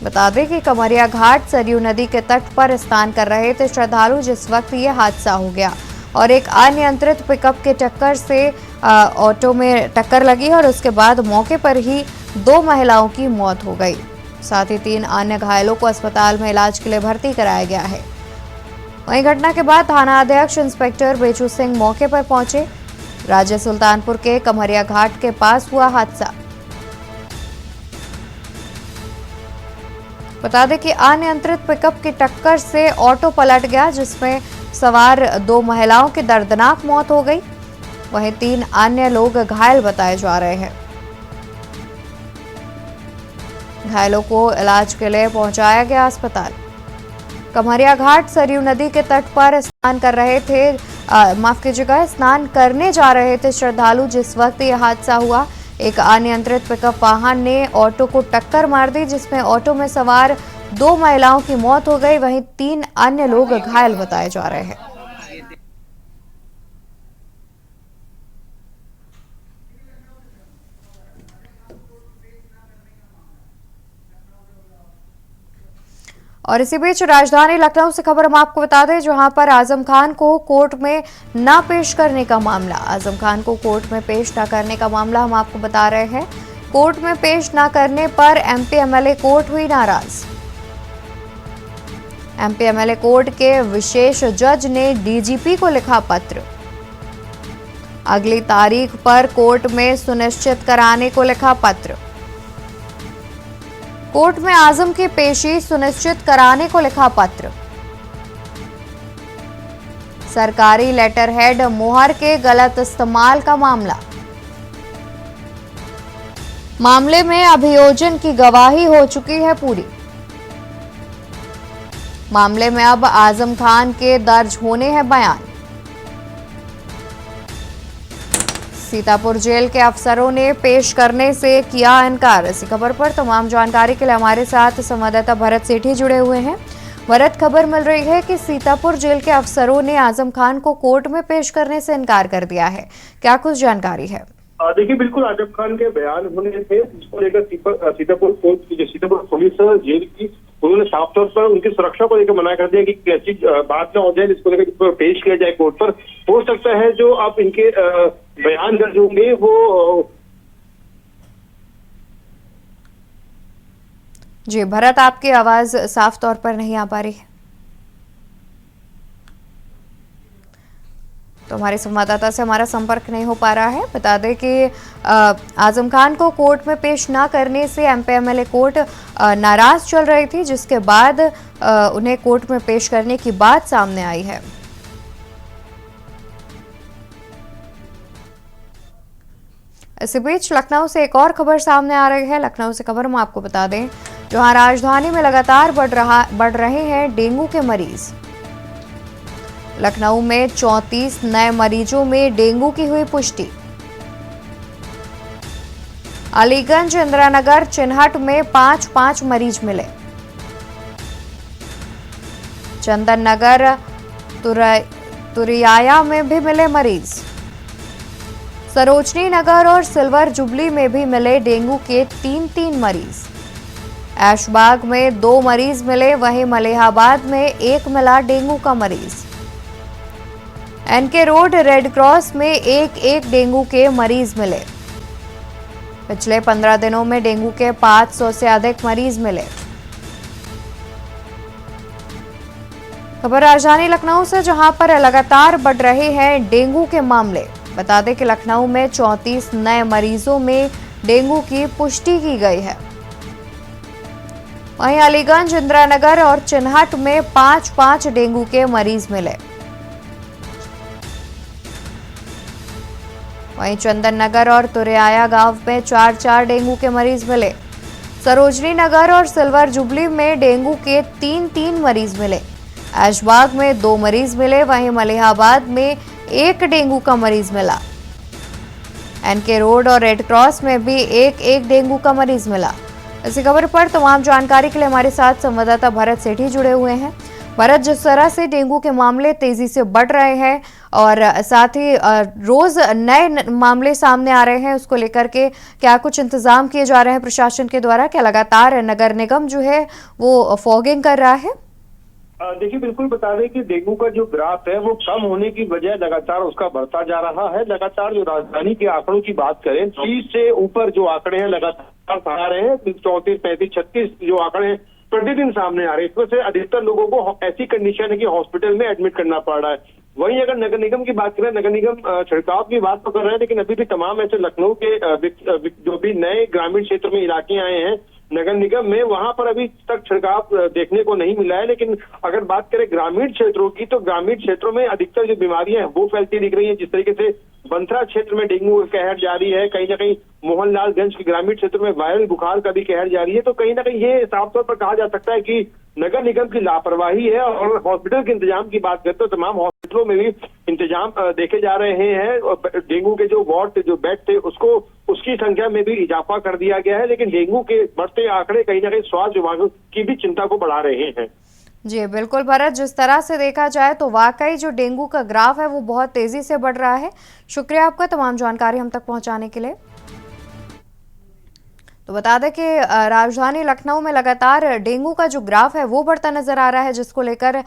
Speaker 2: बता दें कि कमरिया घाट सरयू नदी के तट पर स्नान कर रहे थे श्रद्धालु, जिस वक्त ये हादसा हो गया और एक अनियंत्रित पिकअप के टक्कर से ऑटो में टक्कर लगी और उसके बाद मौके पर ही 2 महिलाओं की मौत हो गई। साथ ही 3 अन्य घायलों को अस्पताल में इलाज के लिए भर्ती कराया गया है। वहीं घटना के बाद थाना अध्यक्ष इंस्पेक्टर बेचू सिंह मौके पर पहुंचे। राज्य सुल्तानपुर के कमरिया घाट के पास हुआ हादसा। बता दें कि अनियंत्रित पिकअप की टक्कर से ऑटो पलट गया, जिसमें सवार 2 महिलाओं की दर्दनाक मौत हो गई, वहीं 3 अन्य लोग घायल बताए जा रहे हैं। घायलों को इलाज के लिए पहुंचाया गया अस्पताल। कमरिया घाट सरयू नदी के तट पर स्नान कर रहे थे, माफ कीजिएगा, स्नान करने जा रहे थे श्रद्धालु, जिस वक्त यह हादसा हुआ। एक अनियंत्रित पिकअप वाहन ने ऑटो को टक्कर मार दी, जिसमें ऑटो में सवार 2 महिलाओं की मौत हो गई, वहीं 3 अन्य लोग घायल बताए जा रहे हैं। और इसी बीच राजधानी लखनऊ से खबर हम आपको बता दें, जहां पर आजम खान को कोर्ट में न पेश करने का मामला। आजम खान को कोर्ट में पेश न करने का मामला हम आपको बता रहे हैं। कोर्ट में पेश न करने पर एमपी एमएलए कोर्ट हुई नाराज। एमपी एमएलए कोर्ट के विशेष जज ने डीजीपी को लिखा पत्र। अगली तारीख पर कोर्ट में सुनिश्चित कराने को लिखा पत्र। कोर्ट में आजम की पेशी सुनिश्चित कराने को लिखा पत्र। सरकारी लेटर हेड मोहर के गलत इस्तेमाल का मामला। मामले में अभियोजन की गवाही हो चुकी है पूरी। मामले में अब आजम खान के दर्ज होने हैं बयान। सीतापुर जेल के अफसरों ने पेश करने से किया इनकार। इसी खबर पर तमाम जानकारी के लिए हमारे साथ संवाददाता भरत सेठी जुड़े हुए हैं। भरत, खबर मिल रही है कि सीतापुर जेल के अफसरों ने आजम खान को कोर्ट में पेश करने से इनकार कर दिया है, क्या कुछ जानकारी है?
Speaker 20: देखिए, बिल्कुल आजम खान के बयान होने थे, इसको लेकर सीतापुर पुलिस जेल की उन्होंने साफ तौर पर उनकी सुरक्षा को लेकर मना कर दिया कि कैसी बात ना हो जाए, जिसको लेकर पेश किया जाए कोर्ट पर। हो सकता है जो अब इनके बयान दर्ज होंगे वो।
Speaker 2: जी भरत, आपकी आवाज साफ तौर पर नहीं आ पा रही है, तो हमारे संवाददाता से हमारा संपर्क नहीं हो पा रहा है। बता दें कि आजम खान को कोर्ट में पेश ना करने से एमपी एमएलए कोर्ट नाराज चल रही थी, जिसके बाद उन्हें कोर्ट में पेश करने की बात सामने आई है। इसी बीच लखनऊ से एक और खबर सामने आ रही है। लखनऊ से खबर हम आपको बता दें, जहां राजधानी में लगातार बढ़ रहे हैं डेंगू के मरीज। लखनऊ में 34 नए मरीजों में डेंगू की हुई पुष्टि। अलीगंज, इंदिरानगर, चिन्हट में 5 मरीज मिले। चंदन नगर, तुरियाया में भी मिले मरीज। सरोजनी नगर और सिल्वर जुबली में भी मिले डेंगू के 3 मरीज। ऐशबाग में 2 मरीज मिले, वहीं मलिहाबाद में 1 मिला डेंगू का मरीज। एनके रोड, रेड क्रॉस में 1 डेंगू के मरीज मिले। पिछले 15 दिनों में डेंगू के 500 से अधिक मरीज मिले। खबर राजधानी लखनऊ से, जहां पर लगातार बढ़ रहे हैं डेंगू के मामले। बता दें कि लखनऊ में 34 नए मरीजों में डेंगू की पुष्टि की गई है। वहीं अलीगंज, इंदिरानगर और चिन्हट में 5 डेंगू के मरीज मिले। वहीं चंदन नगर और तुरियाया गांव में 4 डेंगू के मरीज मिले। सरोजनी नगर और सिल्वर जुबली में डेंगू के 3 मरीज मिले। ऐशबाग में 2 मरीज मिले, वहीं मलिहाबाद में 1 डेंगू का मरीज मिला। एनके रोड और रेड क्रॉस में भी एक डेंगू का मरीज मिला। इसी खबर पर तमाम जानकारी के लिए हमारे साथ संवाददाता भरत सेठी जुड़े हुए हैं। भरत, जिस तरह से डेंगू के मामले तेजी से बढ़ रहे हैं और साथ ही रोज नए मामले सामने आ रहे हैं, उसको लेकर के क्या कुछ इंतजाम किए जा रहे हैं प्रशासन के द्वारा? क्या लगातार नगर निगम जो है वो फॉगिंग कर रहा है?
Speaker 20: देखिए, बिल्कुल बता दें कि डेंगू का जो ग्राफ है वो कम होने की बजाय लगातार उसका बढ़ता जा रहा है। लगातार जो राजधानी के आंकड़ों की बात करें, 30 से ऊपर जो आंकड़े हैं लगातार आ रहे हैं। 34, 35, 36 जो आंकड़े हैं प्रतिदिन सामने आ रहे हैं। इसमें से अधिकतर लोगों को ऐसी कंडीशन है कि हॉस्पिटल में एडमिट करना पड़ रहा है। वहीं अगर नगर निगम की बात करें, नगर निगम छिड़काव की बात तो कर रहे हैं, लेकिन अभी भी तमाम ऐसे लखनऊ के जो भी नए ग्रामीण क्षेत्र में इलाके आए हैं नगर निगम में, वहां पर अभी तक छिड़काव देखने को नहीं मिला है। लेकिन अगर बात करें ग्रामीण क्षेत्रों की, तो ग्रामीण क्षेत्रों में अधिकतर जो बीमारियां हैं वो फैलती दिख रही हैं। जिस तरीके से बंथरा क्षेत्र में डेंगू का कहर जारी है, कहीं ना कहीं मोहनलालगंज के ग्रामीण क्षेत्र में वायरल बुखार का भी कहर जारी है। तो कहीं ना कहीं ये साफ तौर पर कहा जा सकता है कि नगर निगम की लापरवाही है। और हॉस्पिटल के इंतजाम की बात करें तो तमाम हॉस्पिटलों में भी इंतजाम देखे जा रहे हैं। और डेंगू के जो वार्ड, जो बेड थे, उसकी संख्या में भी इजाफा कर दिया गया है। लेकिन डेंगू के बढ़ते आंकड़े कहीं ना कहीं स्वास्थ्य विभाग की भी चिंता को बढ़ा रहे हैं।
Speaker 2: जी बिल्कुल भरत, जिस तरह से देखा जाए तो वाकई जो डेंगू का ग्राफ है वो बहुत तेजी से बढ़ रहा है। शुक्रिया आपका तमाम जानकारी हम तक पहुंचाने के लिए। तो बता दें कि राजधानी लखनऊ में लगातार डेंगू का जो ग्राफ है वो बढ़ता नजर आ रहा है, जिसको लेकर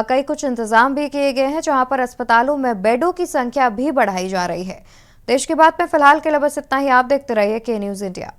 Speaker 2: कई कुछ इंतजाम भी किए गए हैं, जहां पर अस्पतालों में बेडों की संख्या भी बढ़ाई जा रही है। देश की बात में फिलहाल के लिए बस इतना ही। आप देखते रहिए के न्यूज़ इंडिया।